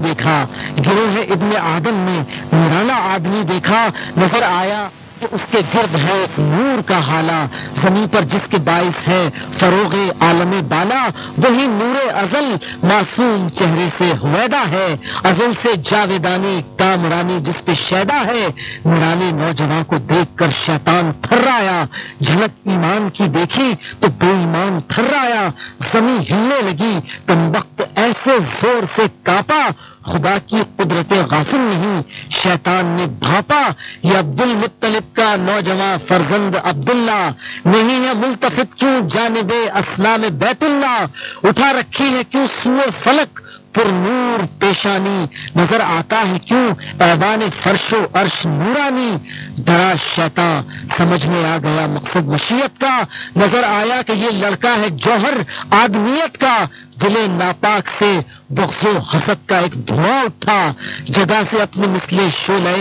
دیکھا، گروہ ابن آدم میں نرالا آدمی دیکھا، نظر آیا کہ اس کے گرد ہے ایک نور کا حالہ، زمین پر جس کے باعث ہے فروغ عالم بالا، وہی نور ازل معصوم چہرے سے ہویدا ہے، ازل سے جاویدانی کامرانی جس پہ شیدا ہے۔ نرانے نوجوان کو دیکھ کر شیطان تھرایا، جھلک ایمان کی دیکھی تو بے ایمان تھرایا، زمین ہلنے لگی، کمبخت ایسے زور سے کاپا، خدا کی قدرت غافل نہیں شیطان نے بھاپا۔ یہ عبد المطلب کا نوجوان فرزند عبداللہ نہیں ہے ملتفت کیوں جانب اسنام بیت اللہ، اٹھا رکھی ہے کیوں سوئے فلک پر نور پیشانی، نظر آتا ہے کیوں ایوان فرش و عرش نورانی۔ ڈرا شیطان سمجھ میں آ گیا مقصد مشیت کا، نظر آیا کہ یہ لڑکا ہے جوہر آدمیت کا، دل ناپاک سے بغض و حسد کا ایک دھواں اٹھا، جگہ سے اپنے مثل شعلہ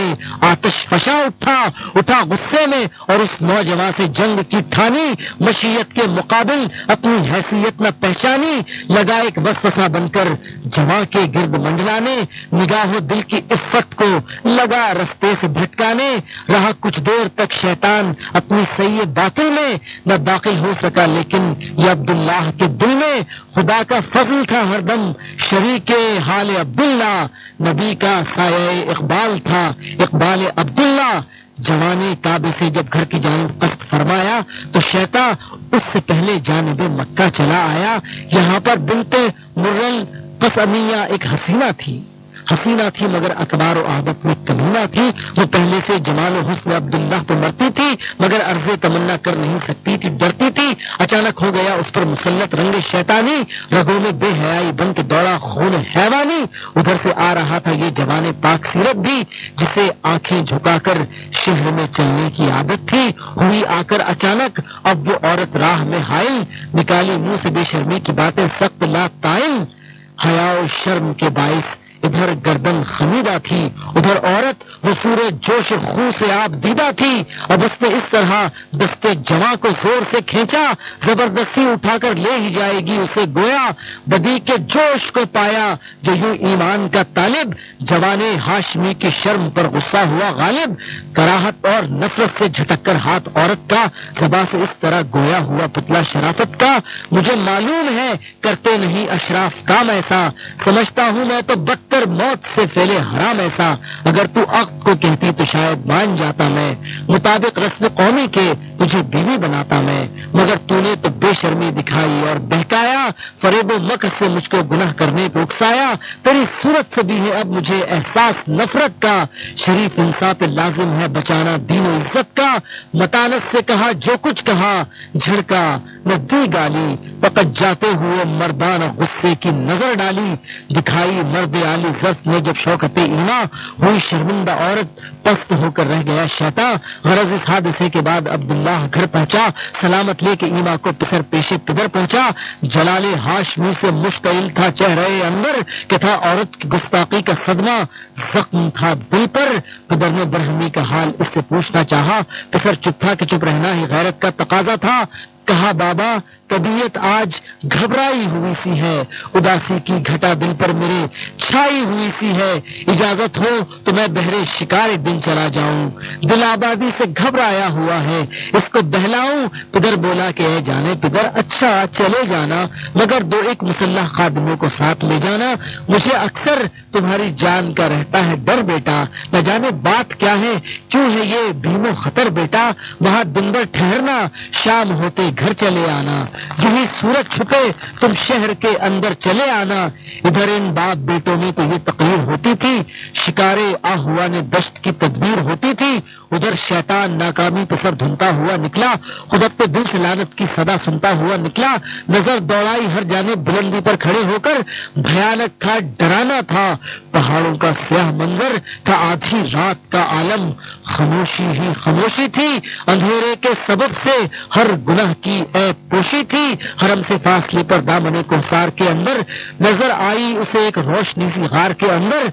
آتش فشاں اٹھا غصے میں، اور اس نوجوان سے جنگ کی ٹھانی، مشیت کے مقابل اپنی حیثیت نہ پہچانی، لگا ایک وسوسہ بن کر جواں کے گرد منڈلانے، نگاہ و دل کی عفت کو لگا رستے سے بھٹکانے، رہا کچھ دیر تک شیطان اپنی صحیح باطل میں، نہ داخل ہو سکا لیکن یہ عبداللہ کے دل میں خدا کا فضل تھا ہر دم، شریک حال عبداللہ نبی کا سایہ اقبال تھا اقبال عبداللہ۔ جوانے کعبے سے جب گھر کی جانب قصد فرمایا تو شیطان اس سے پہلے جانب مکہ چلا آیا۔ یہاں پر بنت مرل قسمیہ ایک حسینہ تھی مگر اکبار و عادت میں کمینہ تھی، وہ پہلے سے جمال و حسن عبداللہ پہ مرتی تھی مگر عرض تمنا کر نہیں سکتی تھی، ڈرتی تھی۔ اچانک ہو گیا اس پر مسلط رنگ شیطانی، رگوں میں بے حیائی بن کے دوڑا خون حیوانی، ادھر سے آ رہا تھا یہ جوان پاک سیرت بھی جسے آنکھیں جھکا کر شہر میں چلنے کی عادت تھی، ہوئی آ کر اچانک اب وہ عورت راہ میں حائل، نکالی منہ سے بے شرمی کی باتیں سخت لا طائل، حیا و شرم کے باعث ادھر گردن خمیدہ تھی، ادھر عورت وہ سورج جوش خون سے آپ دیدہ تھی۔ اب اس نے اس طرح دستے جواں کو زور سے کھینچا، زبردستی اٹھا کر لے ہی جائے گی اسے، گویا بدی کے جوش کو پایا جو یوں ایمان کا طالب، جوانے ہاشمی کی شرم پر غصہ ہوا غالب، کراہت اور نفرت سے جھٹک کر ہاتھ عورت کا، زباں سے اس طرح گویا ہوا پتلا شرافت کا، مجھے معلوم ہے کرتے نہیں اشراف کام ایسا، سمجھتا ہوں میں تو بدتر موت سے پہلے حرام ایسا، اگر تو عقد کو کہتی تو شاید مان جاتا میں، مطابق رسم قومی کے تجھے بیوی بناتا میں، مگر تو نے تو بے شرمی دکھائی اور بہکایا، فریب و مکر سے مجھ کو گناہ کرنے پہ اکسایا، تیری صورت سے بھی ہے اب مجھے احساس نفرت کا، شریف انصاف پہ لازم ہے بچانا دین و عزت کا، متانت سے کہا جو کچھ کہا، جھڑکا نہ دی گالی، پکڑ جاتے ہوئے مردان غصے کی نظر ڈالی، دکھائی مرد عالی ظرف نے جب شوکت ایمان، ہوئی شرمندہ عورت پست ہو کر رہ گیا شیطان۔ غرض اس حادثے کے بعد عبداللہ گھر پہنچا، سلامت لے کے ایما کو پسر پیشے پدر پہنچا، جلال ہاشمی سے مشتعل تھا چہرے اندر کہ تھا عورت کی گستاخی کا صدمہ، زخم تھا دل پر، پدر نے برہمی کا حال اس سے پوچھنا چاہا، پسر چپ تھا کہ چپ رہنا ہی غیرت کا تقاضا تھا، کہا بابا طبیعت آج گھبرائی ہوئی سی ہے، اداسی کی گھٹا دل پر میرے چھائی ہوئی سی ہے، اجازت ہو تو میں بہرے شکار دن چلا جاؤں، دل آبادی سے گھبرایا ہوا ہے، اس کو بہلاؤں۔ پدر بولا کہ اے جانے پدر اچھا چلے جانا مگر دو ایک مسلح خادموں کو ساتھ لے جانا، مجھے اکثر تمہاری جان کا رہتا ہے ڈر بیٹا، نہ جانے بات کیا ہے کیوں ہے یہ بھیم و خطر بیٹا، وہاں دن بھر ٹھہرنا شام ہوتے گھر چلے آنا، جو ہی سورج چھپے تم شہر کے اندر چلے آنا۔ ادھر ان باپ بیٹوں میں تو یہ تقریر ہوتی تھی، شکارے آہوا نے دشت کی تدبیر ہوتی تھی، ادھر شیطان ناکامی پہ سر دھنتا ہوا نکلا، خود اپنے دل سے لعنت کی صدا سنتا ہوا نکلا، نظر دوڑائی ہر جانب بلندی پر کھڑے ہو کر، بھیانک تھا ڈرانا تھا، پہاڑوں کا سیاہ منظر تھا، آدھی رات کا عالم، خاموشی ہی خاموشی تھی، اندھیرے کے سبب سے ہر گناہ کی عیب پوشی تھی، حرم سے فاصلے پر دامن کوثر کے اندر نظر آئی اسے ایک روشنی سی غار کے اندر،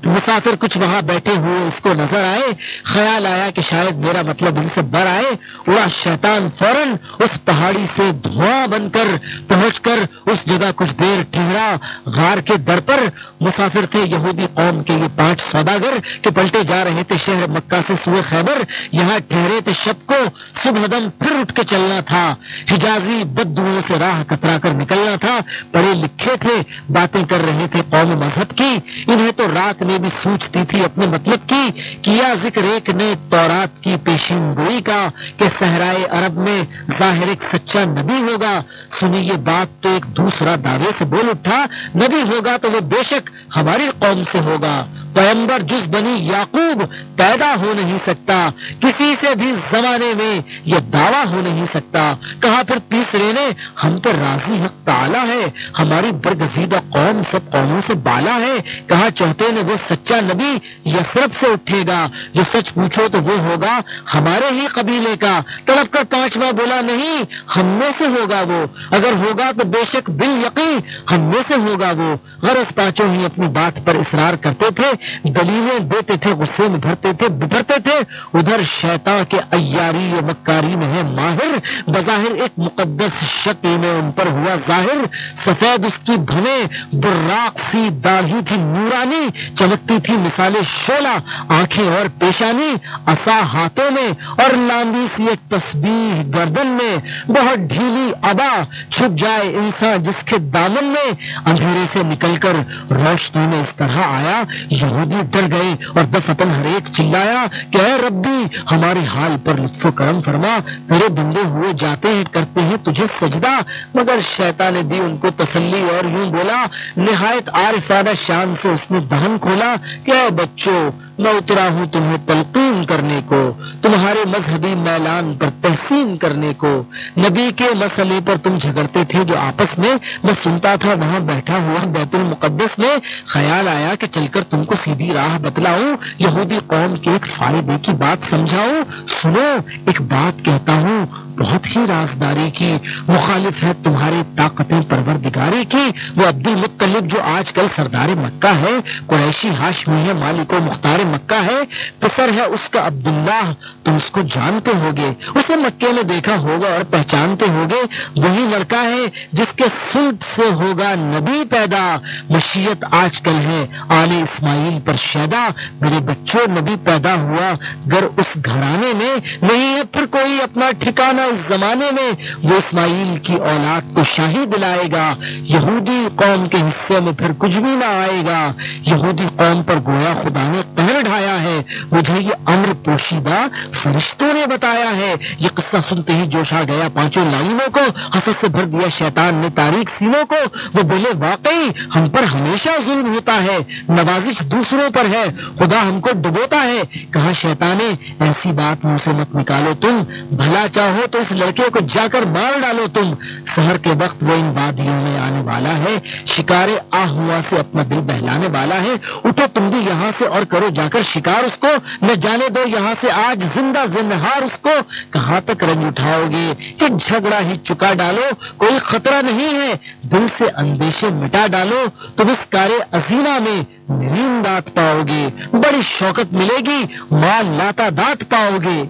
مسافر کچھ وہاں بیٹھے ہوئے اس کو نظر آئے، خیال آیا کہ شاید میرا مطلب ان سے بر آئے، اڑا شیطان فوراً اس پہاڑی سے دھواں بن کر پہنچ کر اس جگہ کچھ دیر ٹھہرا۔ غار کے در پر مسافر تھے یہودی قوم کے یہ 5 سوداگر کہ پلٹے جا رہے تھے شہر مکہ سے سوئے خیبر، یہاں ٹھہرے تھے شب کو، صبح دم پھر اٹھ کے چلنا تھا، حجازی بددوؤں سے راہ کترا کر نکلنا تھا، پڑھے لکھے تھے، باتیں کر رہے تھے قوم مذہب کی، انہیں تو رات میں بھی سوچتی تھی اپنے مطلب کی، کیا ذکر ایک نے تورات کی پیشین گوئی کا کہ صحرائے عرب میں ظاہر ایک سچا نبی ہوگا۔ سنی یہ بات تو ایک دوسرا دعوے سے بول اٹھا، نبی ہوگا تو وہ بے شک ہماری قوم سے ہوگا، پیغمبر جز بنی یعقوب پیدا ہو نہیں سکتا، کسی سے بھی زمانے میں یہ دعویٰ ہو نہیں سکتا۔ کہا پھر تیسرے نے، ہم تو راضی حق تعالی ہے، ہماری برگزیدہ قوم سب قوموں سے بالا ہے۔ کہا چوتھے نے، وہ سچا نبی یثرب سے اٹھے گا، جو سچ پوچھو تو وہ ہوگا ہمارے ہی قبیلے کا۔ تڑپ کر پانچواں بولا، نہیں ہم میں سے ہوگا وہ، اگر ہوگا تو بے شک بالیقین ہم میں سے ہوگا وہ۔ غرض پانچوں ہی اپنی بات پر اصرار کرتے تھے، دلیلیں دیتے تھے، غصے میں بھرتے تھے، بپھرتے تھے۔ ادھر شیطان کے عیاری و مکاری میں ہے ماہر، بظاہر ایک مقدس شکل میں ان پر ہوا ظاہر، سفید اس کی بھویں، براق سی داڑھی تھی نورانی، چمکتی تھی مثال شعلہ آنکھیں اور پیشانی، عصا ہاتھوں میں اور لامبی سی ایک تسبیح گردن میں، بہت ڈھیلی عبا، چھپ جائے انسان جس کے دامن میں۔ اندھیرے سے نکل کر روشنی میں اس طرح آیا، یہودی ڈر گئے اور دفتن ہر ایک چلایا کہ اے ربی ہماری حال پر لطف و کرم فرما، تیرے بندے ہوئے جاتے ہیں کرتے ہیں تجھے سجدہ۔ مگر شیطان نے دی ان کو تسلی اور یوں بولا، نہایت عارفانہ شان سے اس نے دہن کھولا کہ اے بچوں، میں اترا ہوں تمہیں تلقین کرنے کو، تمہارے مذہبی میلان پر تحسین کرنے کو۔ نبی کے مسئلے پر تم جھگڑتے تھے جو آپس میں، میں سنتا تھا وہاں بیٹھا ہوا بیت المقدس میں، خیال آیا کہ چل کر تم کو سیدھی راہ بتلاؤں، یہودی قوم کے ایک فائدے کی بات سمجھاؤں۔ سنو ایک بات کہتا ہوں بہت ہی رازداری کی، مخالف ہے تمہاری طاقتیں پروردگاری کی۔ وہ عبد المطلب جو آج کل سردار مکہ ہے، قریشی ہاشمی ہے، مالک و مختار مکہ ہے، پسر ہے اس کا عبداللہ، تم اس کو جانتے ہوگے، اسے مکے میں دیکھا ہوگا اور پہچانتے ہوگے، وہی لڑکا ہے جس کے صلب سے ہوگا نبی پیدا۔ مشیت آج کل ہے آل اسماعیل پر شیدا، میرے بچوں نبی پیدا ہوا گر اس گھرانے میں، نہیں ہے پھر کوئی اپنا ٹھکانہ اس زمانے میں، وہ اسماعیل کی اولاد کو شاہی دلائے گا، یہودی قوم کے حصے میں پھر کچھ بھی نہ آئے گا۔ یہودی قوم پر گویا خدا نے قہر ڈھایا ہے، مجھے یہ امر پوشیدہ فرشتوں نے بتایا ہے۔ یہ قصہ سنتے ہی جوش آ گیا پانچوں لائنوں کو، حسد سے بھر دیا شیطان نے تاریک سینوں کو۔ وہ بولے واقعی ہم پر ہمیشہ ظلم ہوتا ہے، نوازش دوسروں پر ہے، خدا ہم کو ڈبوتا ہے۔ کہا شیطان نے ایسی بات منہ سے مت نکالو، تم بھلا چاہو تو اس لڑکے کو جا کر مار ڈالو تم، سحر کے وقت وہ ان وادیوں میں آنے والا ہے، شکار آہوا سے اپنا دل بہلانے والا ہے، اٹھو تم بھی یہاں سے اور کرو جا کر شکار اس کو، نہ جانے دو یہاں سے آج زندہ زندہار اس کو۔ کہاں تک رنج اٹھاؤ گے، یہ جھگڑا ہی چکا ڈالو، کوئی خطرہ نہیں ہے، دل سے اندیشے مٹا ڈالو، تم اس کار عظیمہ میں میری امداد پاؤ گے، بڑی شوکت ملے گی، مال لاتا دات پاؤ گے،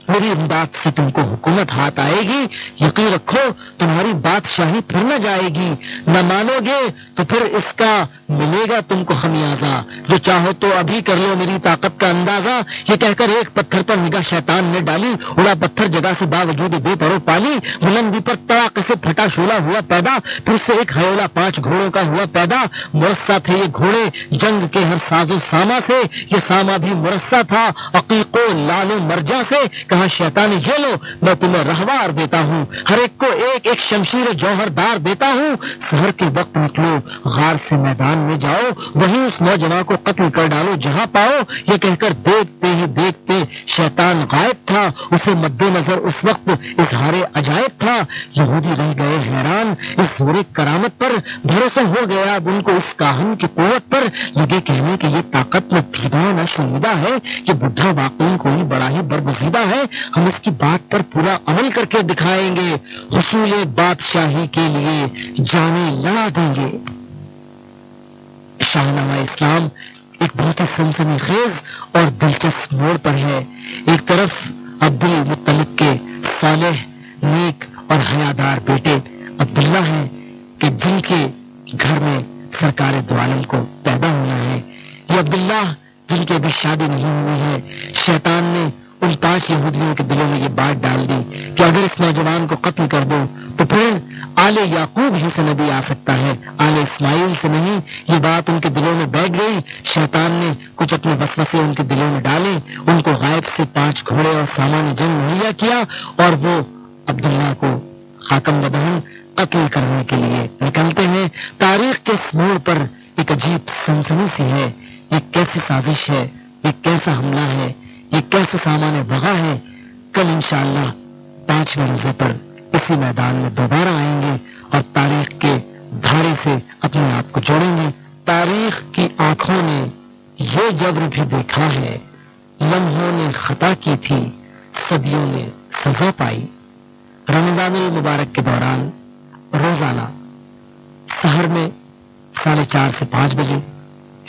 میری امداد سے تم کو حکومت ہاتھ آئے گی، یقین رکھو تمہاری بادشاہی پھر نہ جائے گی، نہ مانو گے تو پھر اس کا ملے گا تم کو خمیازہ، جو چاہو تو ابھی کر لو میری طاقت کا اندازہ۔ یہ کہہ کر ایک پتھر پر نگاہ شیطان نے ڈالی، اڑا پتھر جگہ سے باوجود بے پرو پالی، بلندی پر تڑاک سے پھٹا شعلہ ہوا پیدا، پھر سے ایک ہیولا 5 گھوڑوں کا ہوا پیدا، مرصع تھے یہ گھوڑے جنگ کے ہر ساز و ساما سے، یہ ساما بھی مرصع تھا عقیق و لال و مرجا سے۔ کہا شیطان یہ لو میں تمہیں رہوار دیتا ہوں، ہر ایک کو ایک ایک شمشیر جوہر دار دیتا ہوں، سحر کے وقت نکلو غار سے میدان میں جاؤ، وہیں اس نوجوان کو قتل کر ڈالو جہاں پاؤ۔ یہ کہہ کر دیکھتے ہی دیکھتے شیطان غائب تھا، اسے مد نظر اس وقت اظہار عجائب تھا۔ یہودی رہ گئے حیران اس زور کرامت پر، بھروسہ ہو گیا اب ان کو اس کاہن کی قوت پر، لگے کہنے کہ یہ طاقت نہ دیدہ نہ شنیدہ ہے، یہ بڈھا واقعی کوئی بڑا ہی برگزیدہ ہے، ہم اس کی بات پر پورا عمل کر کے دکھائیں گے، حصول بادشاہی کے لیے جانیں لڑا دیں گے۔ شاہنامہ اسلام ایک بہت ہی سنسنی خیز اور دلچسپ موڑ پر ہے۔ ایک طرف عبد المطلب کے صالح، نیک اور حیادار بیٹے عبداللہ ہیں کہ جن کے گھر میں سرکار دو عالم کو پیدا ہونا ہے۔ یہ عبداللہ جن کی ابھی شادی نہیں ہوئی ہے، شیطان نے ان 5 یہودیوں کے دلوں میں یہ بات ڈال دی کہ اگر اس نوجوان کو قتل کر دو تو پھر آل یعقوب ہی سے نبی آ سکتا ہے، آل اسماعیل سے نہیں۔ یہ بات ان کے دلوں میں بیٹھ گئی۔ شیطان نے کچھ اپنے وسوسے ان کے دلوں میں ڈالے، ان کو غائب سے 5 گھوڑے اور سامان جنگ مہیا کیا اور وہ عبداللہ کو حاکم بدہن قتل کرنے کے لیے نکلتے ہیں۔ تاریخ کے اس موڑ پر ایک عجیب سنسنی سی ہے۔ یہ کیسی سازش ہے، یہ کیسا حملہ ہے، یہ کیسا سامان وغا ہے۔ کل انشاءاللہ 5ویں روزے پر اسی میدان میں دوبارہ آئیں گے اور تاریخ کے دھارے سے اپنے آپ کو جوڑیں گے۔ تاریخ کی آنکھوں نے یہ جبر بھی دیکھا ہے، لمحوں نے خطا کی تھی، صدیوں نے سزا پائی۔ رمضان المبارک کے دوران روزانہ سحر میں 4:30 سے 5 بجے،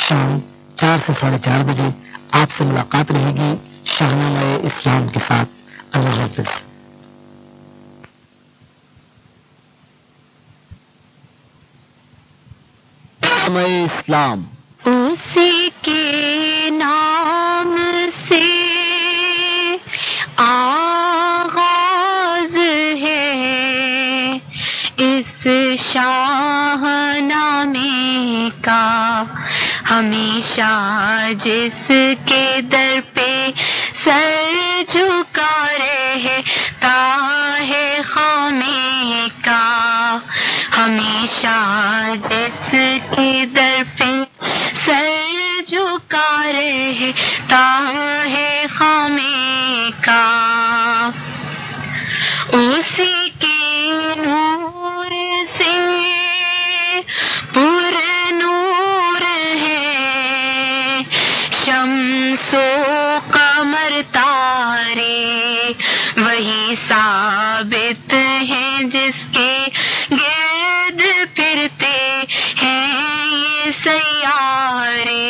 شام 4 سے 4:30 بجے آپ سے ملاقات رہے گی شاہنامہ اسلام کے ساتھ۔ اللہ حافظ۔ شاہنامہ اسلام اسی کے نام سے آغاز ہے اس شاہنامے کا، ہمیشہ جس کے در پہ سر جھکا رہتا ہے خامے کا، ہمیشہ جس کے در پہ سر جھکا رہتا ہے خامے کا، اسی کے نور سے پر نور ہے شمس و قمر تارے، وہی ثابت ہیں جس کے گرد پھرتے ہیں یہ سیارے۔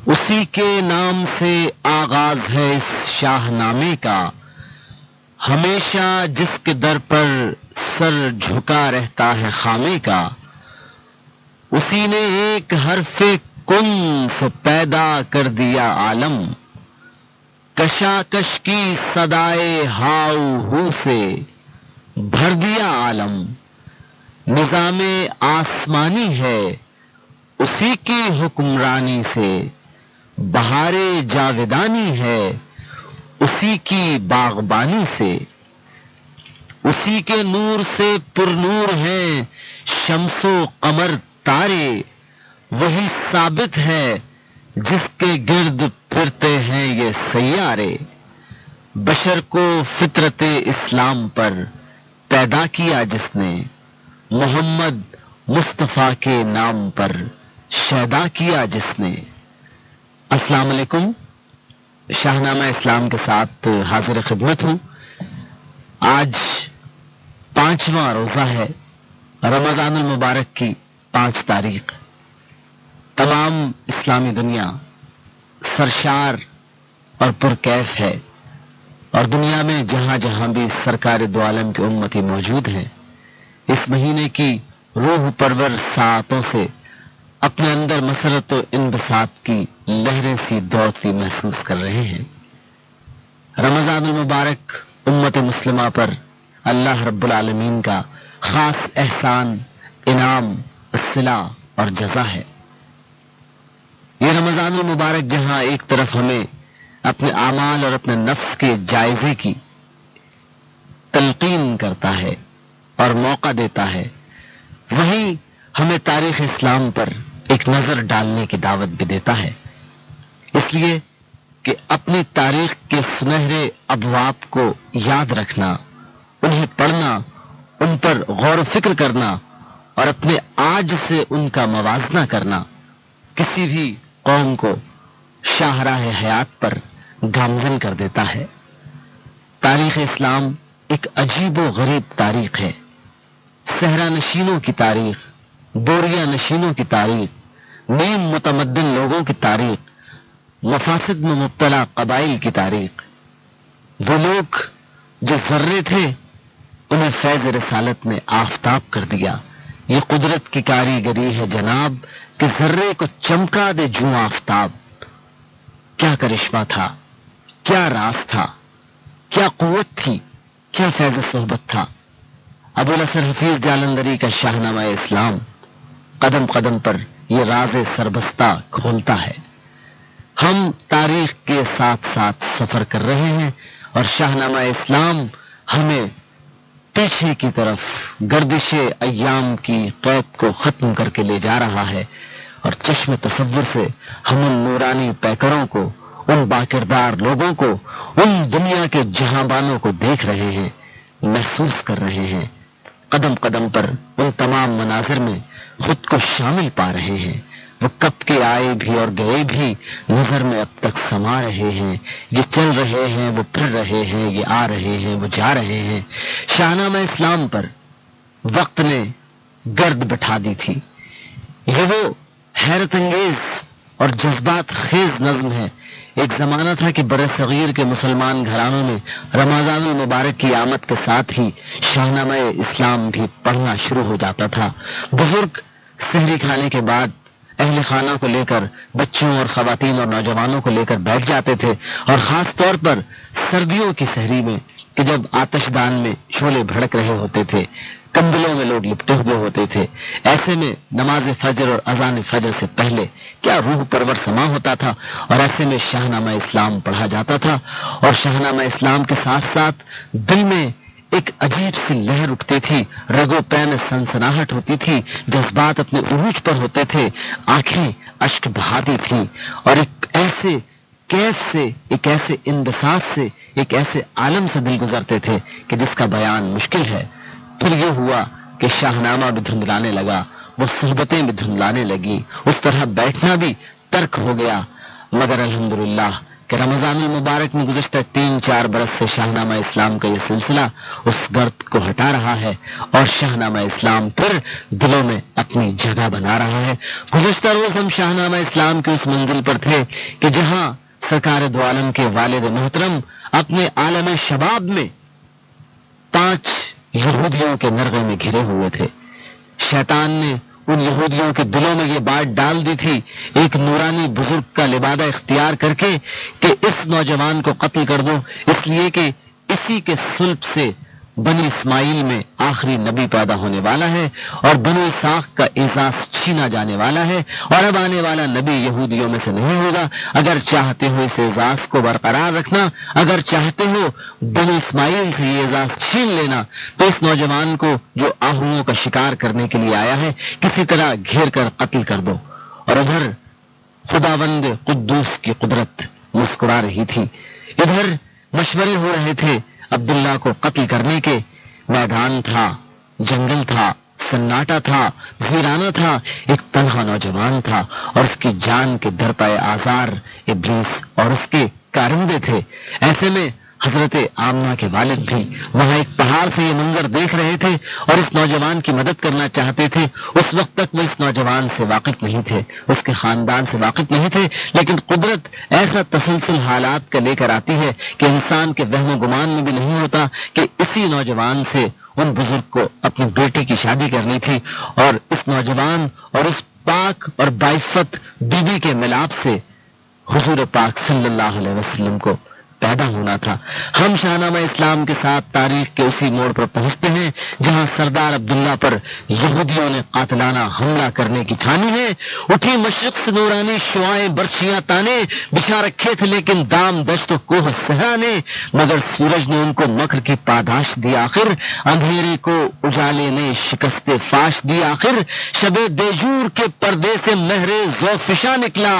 اسی کے نام سے آغاز ہے اس شاہ نامے کا، ہمیشہ جس کے در پر سر جھکا رہتا ہے خامے کا، اسی نے ایک حرف کن سے پیدا کر دیا عالم، کشاکش کی صدائے ہاؤ ہو سے بھر دیا عالم، نظام آسمانی ہے اسی کی حکمرانی سے، بہار جاویدانی ہے اسی کی باغبانی سے، اسی کے نور سے پر نور ہیں شمس و قمر تارے، وہی ثابت ہے جس کے گرد پھرتے ہیں یہ سیارے، بشر کو فطرت اسلام پر پیدا کیا جس نے، محمد مصطفیٰ کے نام پر شیدا کیا جس نے۔ السلام علیکم، شاہنامہ اسلام کے ساتھ حاضر خدمت ہوں۔ آج 5واں روزہ ہے رمضان المبارک کی 5 تاریخ۔ تمام اسلامی دنیا سرشار اور پرکیف ہے، اور دنیا میں جہاں جہاں بھی سرکار دو عالم کے امتی موجود ہیں، اس مہینے کی روح پرور ساعتوں سے اپنے اندر مسرت و انبساط کی لہریں سی دوڑتی محسوس کر رہے ہیں۔ رمضان المبارک امت مسلمہ پر اللہ رب العالمین کا خاص احسان، انعام، صلہ اور جزا ہے۔ یہ رمضان المبارک جہاں ایک طرف ہمیں اپنے اعمال اور اپنے نفس کے جائزے کی تلقین کرتا ہے اور موقع دیتا ہے، وہیں ہمیں تاریخ اسلام پر ایک نظر ڈالنے کی دعوت بھی دیتا ہے، اس لیے کہ اپنی تاریخ کے سنہرے ابواب کو یاد رکھنا، انہیں پڑھنا، ان پر غور و فکر کرنا اور اپنے آج سے ان کا موازنہ کرنا کسی بھی قوم کو شاہراہ حیات پر گامزن کر دیتا ہے۔ تاریخ اسلام ایک عجیب و غریب تاریخ ہے۔ صحرا نشینوں کی تاریخ، بوریا نشینوں کی تاریخ، نیم متمدن لوگوں کی تاریخ، مفاسد میں مبتلا قبائل کی تاریخ. وہ لوگ جو ذرے تھے انہیں فیض رسالت نے آفتاب کر دیا. یہ قدرت کی کاریگری ہے جناب کہ ذرے کو چمکا دے جوں آفتاب. کیا کرشمہ تھا، کیا راز تھا، کیا قوت تھی، کیا فیض صحبت تھا. ابو الحسن حفیظ جالندری کا شاہنامہ اسلام قدم قدم پر یہ راز سربستہ کھولتا ہے. ہم تاریخ کے ساتھ ساتھ سفر کر رہے ہیں اور شاہنامہ اسلام ہمیں پیچھے کی طرف گردش ایام کی قید کو ختم کر کے لے جا رہا ہے اور چشم تصور سے ہم ان نورانی پیکروں کو، ان باکردار لوگوں کو، ان دنیا کے جہاں بانوں کو دیکھ رہے ہیں، محسوس کر رہے ہیں. قدم قدم پر ان تمام مناظر میں خود کو شامل پا رہے ہیں. وہ کب کے آئے بھی اور گئے بھی نظر میں اب تک سما رہے ہیں. یہ چل رہے ہیں، وہ پھر رہے ہیں، یہ آ رہے ہیں، وہ جا رہے ہیں. شاہنامہ اسلام پر وقت نے گرد بٹھا دی تھی. یہ وہ حیرت انگیز اور جذبات خیز نظم ہے. ایک زمانہ تھا کہ بر صغیر کے مسلمان گھرانوں میں رمضان المبارک کی آمد کے ساتھ ہی شاہنامہ اسلام بھی پڑھنا شروع ہو جاتا تھا. بزرگ سحری کھانے کے بعد اہل خانہ کو لے کر، بچوں اور خواتین اور نوجوانوں کو لے کر بیٹھ جاتے تھے، اور خاص طور پر سردیوں کی سحری میں کہ جب آتش دان میں شعلے بھڑک رہے ہوتے تھے، کمبلوں میں لوگ لپٹے ہوئے ہوتے تھے، ایسے میں نماز فجر اور اذان فجر سے پہلے کیا روح پرور سما ہوتا تھا، اور ایسے میں شاہنامہ اسلام پڑھا جاتا تھا. اور شاہنامہ اسلام کے ساتھ ساتھ دل میں ایک عجیب سی لہر اٹھتی تھی، رگو پے میں سنسناہٹ ہوتی تھی، جذبات اپنے عروج پر ہوتے تھے، آنکھیں اشک بہاتی تھیں، اور ایک ایسے کیف سے، ایک ایسے انبساط سے، ایک ایسے عالم سے دل گزرتے تھے کہ جس کا بیان مشکل ہے. پھر یہ ہوا کہ شاہنامہ بھی دھندلانے لگا، وہ صحبتیں بھی دھندلانے لگی، اس طرح بیٹھنا بھی ترک ہو گیا. مگر الحمدللہ کہ رمضان المبارک میں گزشتہ 3-4 برس سے شاہنامہ اسلام کا یہ سلسلہ اس گرد کو ہٹا رہا ہے اور شاہنامہ اسلام پھر دلوں میں اپنی جگہ بنا رہا ہے. گزشتہ روز ہم شاہنامہ اسلام کی اس منزل پر تھے کہ جہاں سرکار دو عالم کے والد محترم اپنے عالم شباب میں 5 یہودیوں کے نرغے میں گھرے ہوئے تھے. شیطان نے ان یہودیوں کے دلوں میں یہ بات ڈال دی تھی ایک نورانی بزرگ کا لبادہ اختیار کر کے کہ اس نوجوان کو قتل کر دو، اس لیے کہ اسی کے صلب سے بنی اسماعیل میں آخری نبی پیدا ہونے والا ہے اور بنو اسحاق کا اعزاز چھینا جانے والا ہے، اور اب آنے والا نبی یہودیوں میں سے نہیں ہوگا. اگر چاہتے ہو اس اعزاز کو برقرار رکھنا، اگر چاہتے ہو بنو اسماعیل سے یہ اعزاز چھین لینا، تو اس نوجوان کو جو آہوؤں کا شکار کرنے کے لیے آیا ہے کسی طرح گھیر کر قتل کر دو. اور ادھر خداوند قدوس کی قدرت مسکرا رہی تھی، ادھر مشورے ہو رہے تھے عبداللہ کو قتل کرنے کے. میدان تھا، جنگل تھا، سناٹا تھا، ویرانہ تھا، ایک تنہا نوجوان تھا اور اس کی جان کے درپائے آزار ابلیس اور اس کے کارندے تھے. ایسے میں حضرت آمنہ کے والد بھی وہاں ایک پہاڑ سے یہ منظر دیکھ رہے تھے اور اس نوجوان کی مدد کرنا چاہتے تھے. اس وقت تک وہ اس نوجوان سے واقف نہیں تھے، اس کے خاندان سے واقف نہیں تھے، لیکن قدرت ایسا تسلسل حالات کا لے کر آتی ہے کہ انسان کے وہم و گمان میں بھی نہیں ہوتا کہ اسی نوجوان سے ان بزرگ کو اپنی بیٹی کی شادی کرنی تھی، اور اس نوجوان اور اس پاک اور باعفت بیوی کے ملاپ سے حضور پاک صلی اللہ علیہ وسلم کو پیدا ہونا تھا. ہم شاہنامہ اسلام کے ساتھ تاریخ کے اسی موڑ پر پہنچتے ہیں جہاں سردار عبداللہ پر یہودیوں نے قاتلانہ حملہ کرنے کی ٹھانی ہے. اٹھی مشرق سے نورانی شعائیں برچیاں تانے، بچھا رکھے تھے لیکن دام دشت و کوہ صحرا نے، مگر سورج نے ان کو مکر کی پاداش دی آخر، اندھیرے کو اجالے نے شکست فاش دی آخر. شب دیجور کے پردے سے مہر ذوفشاں نکلا،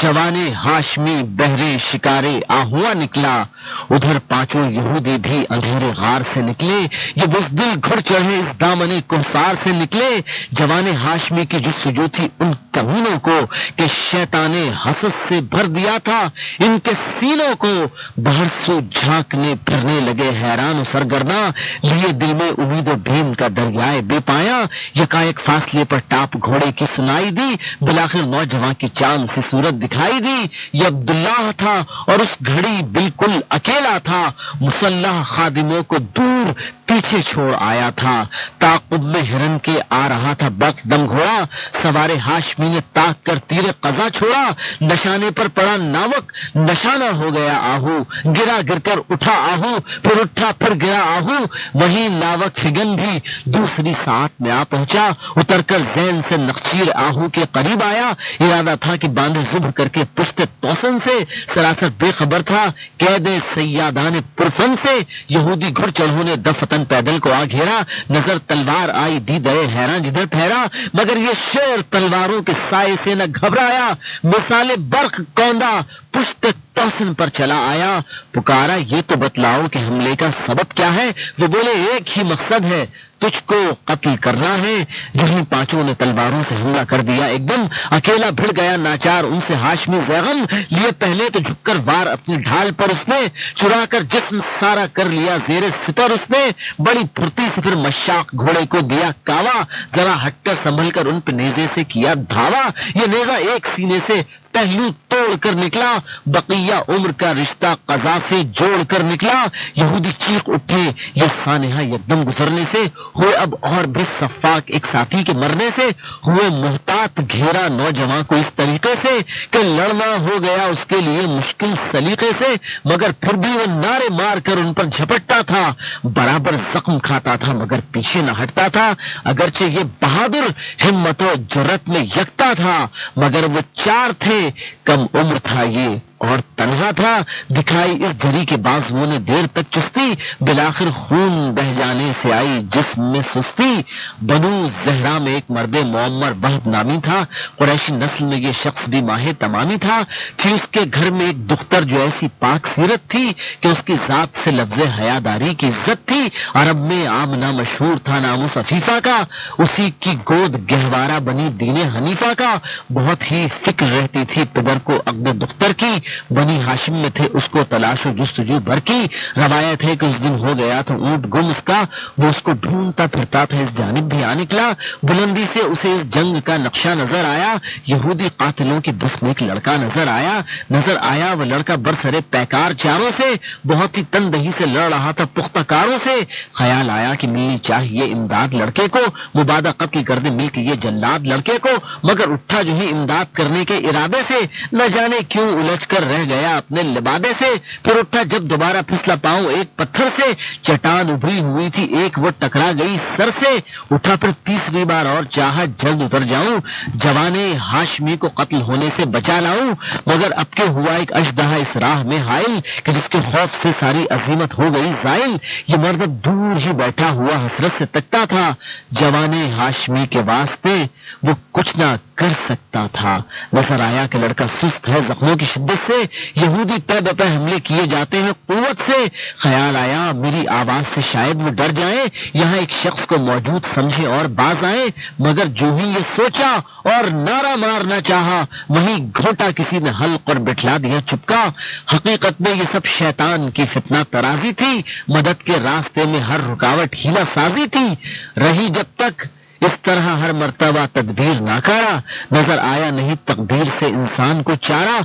جوان ہاشمی بہرے شکارے آہواں نکلا. نکلا۔ ادھر پانچوں یہودی بھی اندھیرے غار سے نکلے، یہ بزدل گھڑ چڑھے اس دامن کوثار سے نکلے۔ جوان ہاشمی کی جستجو تھی ان کمینوں کو کہ شیطان حسد سے بھر دیا تھا ان کے سینوں کو۔ باہر سو جھانکنے پھرنے لگے حیران و سرگرداں، لیے دل میں امید و بھیم کا دریائے بے پایا۔ یکایک فاصلے پر ٹاپ گھوڑے کی سنائی دی، بلاخر نوجوان کی چاند سی صورت دکھائی دی۔ یہ عبداللہ تھا اور اس گھڑی بالکل اکیلا تھا، مسلح خادموں کو دور پیچھے چھوڑ آیا تھا۔ تعاقب میں ہرن کے آ رہا تھا برق دم گھوڑا، سوار ہاشمی نے تاک کر تیر قضا چھوڑا۔ نشانے پر پڑا ناوک، نشانہ ہو گیا آہو، گرا گر کر اٹھا آہو، پھر اٹھا پھر گرا آہو۔ وہیں ناوک فگن بھی دوسری ساعت میں آ پہنچا، اتر کر زین سے نخچیر آہو کے قریب آیا۔ ارادہ تھا کہ باندھے ذبح کر کے پشت توسن سے، سراسر بے خبر تھا قید سیادان پرفن سے۔ یہودی گھڑ چڑھوں نے دفتن پیدل کو آ گھیرا، نظر تلوار آئی دیدے حیران جدھر ٹھہرا، مگر یہ شیر تلواروں کے سائے سے نہ گھبرایا، مثال برق کوندا پشت توسن پر چلا آیا۔ پکارا یہ تو بتلاؤ کہ حملے کا سبب کیا ہے؟ وہ بولے ایک ہی مقصد ہے، تجھ کو قتل کرنا ہے۔ جو ہی پانچوں نے تلواروں سے حملہ کر دیا، ایک دم اکیلا بھڑ گیا ناچار ان سے ہاشمی زیغم لیے۔ پہلے تو جھک کر وار اپنی ڈھال پر اس نے، چرا کر جسم سارا کر لیا زیر سپر اس نے۔ بڑی پھرتی سے پھر مشاق گھوڑے کو دیا کاوا، ذرا ہٹ کر سنبھل کر ان پہ نیزے سے کیا دھاوا۔ یہ نیزہ ایک سینے سے پہلو توڑ کر نکلا، بقیہ عمر کا رشتہ قضا سے جوڑ کر نکلا۔ یہودی چیخ اٹھے یہ سانحہ یکدم گزرنے سے، ہوئے اب اور بھی صفاق ایک ساتھی کے مرنے سے، ہوئے محتاط گھیرا نوجوان کو اس طریقے سے کہ لڑنا ہو گیا اس کے لیے مشکل سلیقے سے، مگر پھر بھی وہ نعرے مار کر ان پر جھپٹتا تھا، برابر زخم کھاتا تھا مگر پیچھے نہ ہٹتا تھا۔ اگرچہ یہ بہادر ہمت و جرت میں یکتا تھا، مگر وہ چار تھے، کم عمر تھا یہ اور تنہا تھا۔ دکھائی اس جری کے بازوؤں نے دیر تک چستی، بلاخر خون بہ جانے سے آئی جسم میں سستی۔ بنو زہرا میں ایک مرد معمر وہب نامی تھا، قریشی نسل میں یہ شخص بھی ماہ تمامی تھا۔ تھی اس کے گھر میں ایک دختر جو ایسی پاک سیرت تھی کہ اس کی ذات سے لفظ حیاداری کی عزت تھی۔ عرب میں آمنہ مشہور تھا نام اس عفیفہ کا، اسی کی گود گہوارہ بنی دین حنیفہ کا۔ بہت ہی فکر رہتی تھی پدر کو عقد دختر کی، بنی ہاشم میں تھے اس کو تلاش و جستجو بھر کی۔ روایت ہے کہ اس دن ہو گیا تھا اونٹ گم اس کا، وہ اس کو ڈھونڈتا پھرتا تھا، اس جانب بھی آ نکلا۔ بلندی سے اسے اس جنگ کا نقشہ نظر آیا، یہودی قاتلوں کی بس میں ایک لڑکا نظر آیا وہ لڑکا برسرے پیکار چاروں سے، بہت ہی تندہی سے لڑ رہا تھا پختہ کاروں سے۔ خیال آیا کہ ملنی چاہیے امداد لڑکے کو، مبادہ قتل کر دے مل کے یہ جلاد لڑکے کو، مگر اٹھا جو ہی امداد کرنے کے ارادے سے، نہ جانے کیوں الجھ کر رہ گیا اپنے لبادے سے۔ پھر اٹھا جب دوبارہ پھسلا پاؤں ایک پتھر سے، چٹان ابھری ہوئی تھی ایک وہ ٹکرا گئی سر سے۔ اٹھا پھر تیسری بار اور چاہا جلد اتر جاؤں، جوانے ہاشمی کو قتل ہونے سے بچا لاؤں، مگر اب کے ہوا ایک اژدہا اس راہ میں حائل کہ جس کے خوف سے ساری عظیمت ہو گئی زائل۔ یہ مرد دور ہی بیٹھا ہوا حسرت سے تکتا تھا، جوانے ہاشمی کے واسطے وہ کچھ نہ کر سکتا تھا۔ نظر آیا کہ لڑکا سست ہے زخموں کی شدت سے، یہودی پہ بپہ حملے کیے جاتے ہیں قوت سے۔ خیال آیا میری آواز سے شاید وہ ڈر جائیں، یہاں ایک شخص کو موجود سمجھے اور باز آئے، مگر جو ہی یہ سوچا اور نعرہ مارنا چاہا، وہیں گھوٹا کسی نے حلق اور بٹھلا دیا چپکا۔ حقیقت میں یہ سب شیطان کی فتنہ ترازی تھی، مدد کے راستے میں ہر رکاوٹ ہیلا سازی تھی۔ رہی جب تک اس طرح ہر مرتبہ تدبیر ناکارہ، نظر آیا نہیں تقدیر سے انسان کو چارہ،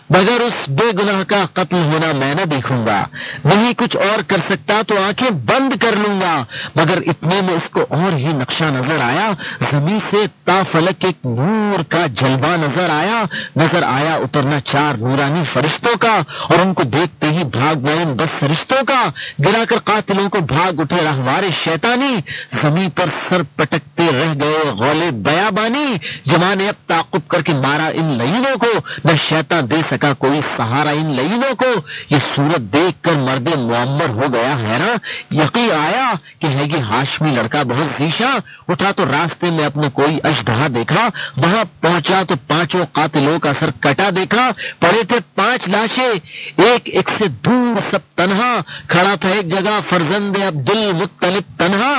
بغیر اس بے گناہ کا قتل ہونا میں نہ دیکھوں گا، نہیں کچھ اور کر سکتا تو آنکھیں بند کر لوں گا۔ مگر اتنے میں اس کو اور ہی نقشہ نظر آیا، زمین سے تا فلک ایک نور کا جلوہ نظر آیا اترنا چار نورانی فرشتوں کا، اور ان کو دیکھتے ہی بھاگنا ان بس فرشتوں کا۔ گرا کر قاتلوں کو بھاگ اٹھے رہوار شیطانی، زمین پر سر پٹکتے کے رہ گئے غولے بیابانی. جماں نے اب تعاقب کر کے مارا ان لعینوں کو, نہ شیطان دے سکا کوئی سہارا ان لعینوں کو. یہ صورت دیکھ کر مرد معمر ہو گیا حیراں, یقین آیا کہ ہے یہ ہاشمی لڑکا بہت ذیشاں. اٹھا تو راستے میں اپنے کوئی اژدہا دیکھا, وہاں پہنچا تو 5 قاتلوں کا سر کٹا دیکھا. پڑے تھے 5 لاشیں ایک ایک سے دور, سب تنہا. کھڑا تھا ایک جگہ فرزند عبد المطلب تنہا.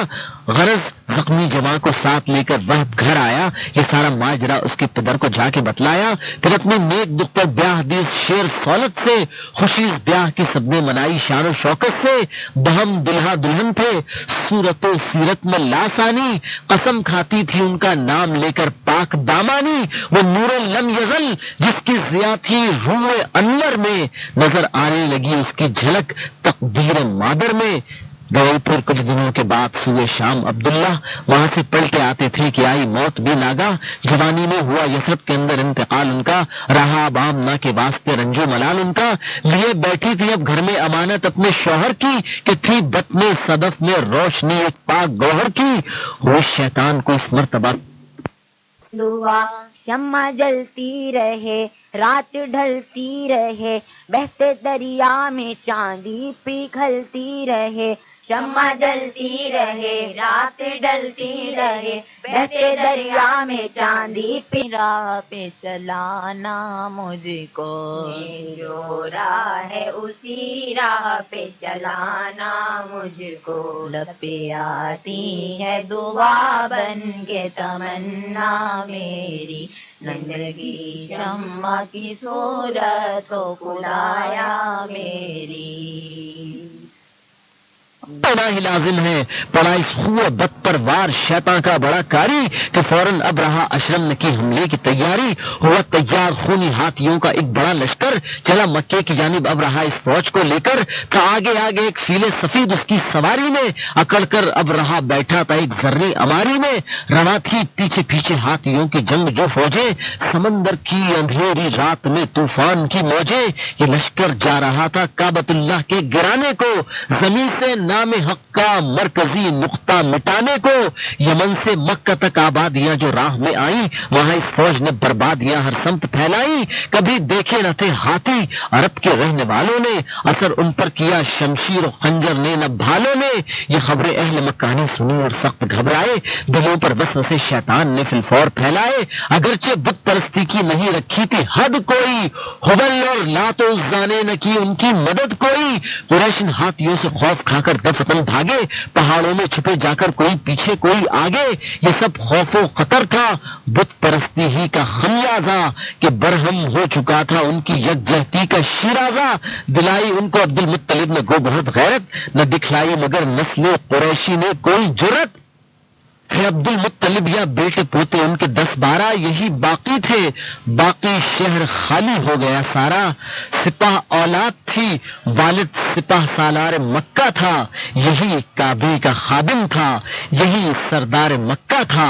غرض زخمی جوان کو ساتھ لے کر وہ گھر آیا. یہ سارا ماجرا اس کے پدر کو جا کے بتلایا. پھر اپنے نیک دختر بیاہ حدیث شیر سولت سے, خوشیز بیاہ کی سب نے منائی شان و شوکت سے. بہم دلہا دلہن تھے صورت و سیرت میں لاسانی, قسم کھاتی تھی ان کا نام لے کر پاک دامانی. وہ نور لم یزل جس کی ضیا تھی روح انور میں, نظر آنے لگی اس کی جھلک تقدیر مادر میں. گئے پھر کچھ دنوں کے بعد سوئے شام عبداللہ, وہاں سے پلٹے آتے تھے کہ آئی موت بھی ناگا. جوانی میں ہوا یثرب کے اندر انتقال ان کا, رہا بامنا کے واسطے رنجو ملال ان کا. لیے بیٹھی تھی اب گھر میں امانت اپنے شوہر کی, کہ تھی بطن صدف میں روشنی ایک پاک گوہر کی. ہوش شیطان کو اس مرتبہ دعا شمع جلتی رہے رات ڈھلتی رہے, بہتے دریا میں چاندی پگھلتی رہے. شمع جلتی رہے رات ڈلتی رہے, بہتے دریا میں چاندی راہ پہ چلانا مجھ کو, جو راہ ہے اسی راہ پہ چلانا مجھ کو. لب پہ آتی ہے دعا بن کے تمنا میری, زندگی شمع کی صورت کو کھلایا میری. پڑا ہی لازم ہے پڑا اس خوہ بد پر وار شیطان کا بڑا کاری, کہ فوراً اب رہا اشرم نے کی حملے کی تیاری. ہوا تیار خونی ہاتھیوں کا ایک بڑا لشکر, چلا مکے کی جانب اب رہا اس فوج کو لے کر. تھا آگے آگے ایک فیل سفید اس کی سواری میں, اکڑ کر اب رہا بیٹھا تھا ایک ذرے اماری میں. رواں تھی پیچھے پیچھے ہاتھیوں کی جنگ جو فوجیں, سمندر کی اندھیری رات میں طوفان کی موجیں. یہ لشکر جا رہا تھا کعبۃ اللہ کے گرانے کو, زمین سے نام حق کا مرکزی نقطہ مٹانے کو. یمن سے مکہ تک آبادیاں جو راہ میں آئیں, وہاں اس فوج نے بربادیاں ہر سمت پھیلائی. کبھی دیکھے نہ تھے ہاتھی عرب کے رہنے والوں نے, اثر ان پر کیا شمشیر و خنجر نے نہ بھالوں نے. یہ خبریں اہل مکہ نے سنی اور سخت گھبرائے, دلوں پر وسوسے شیطان نے فی الفور پھیلائے. اگرچہ بت پرستی کی نہیں رکھی تھی حد کوئی, حبل اور لات و عزا نے نہ کی ان کی مدد کوئی. قریش ہاتھیوں سے خوف کھا کر دفتن بھاگے, پہاڑوں میں چھپے جا کر کوئی پیچھے کوئی آگے. یہ سب خوف و خطر تھا بت پرستی ہی کا خمیازہ, کہ برہم ہو چکا تھا ان کی یکجہتی کا شیرازہ. دلائی ان کو عبد المطلب نے گو بہت غیرت, نہ دکھلائی مگر نسل قریشی نے کوئی جرت. ہے عبد المطلب یا بیٹے پوتے ان کے 10-12 یہی باقی تھے, باقی شہر خالی ہو گیا سارا. سپاہ اولاد تھی والد سپاہ سالار مکہ تھا, یہی کعبے کا خادم تھا, یہی سردار مکہ تھا.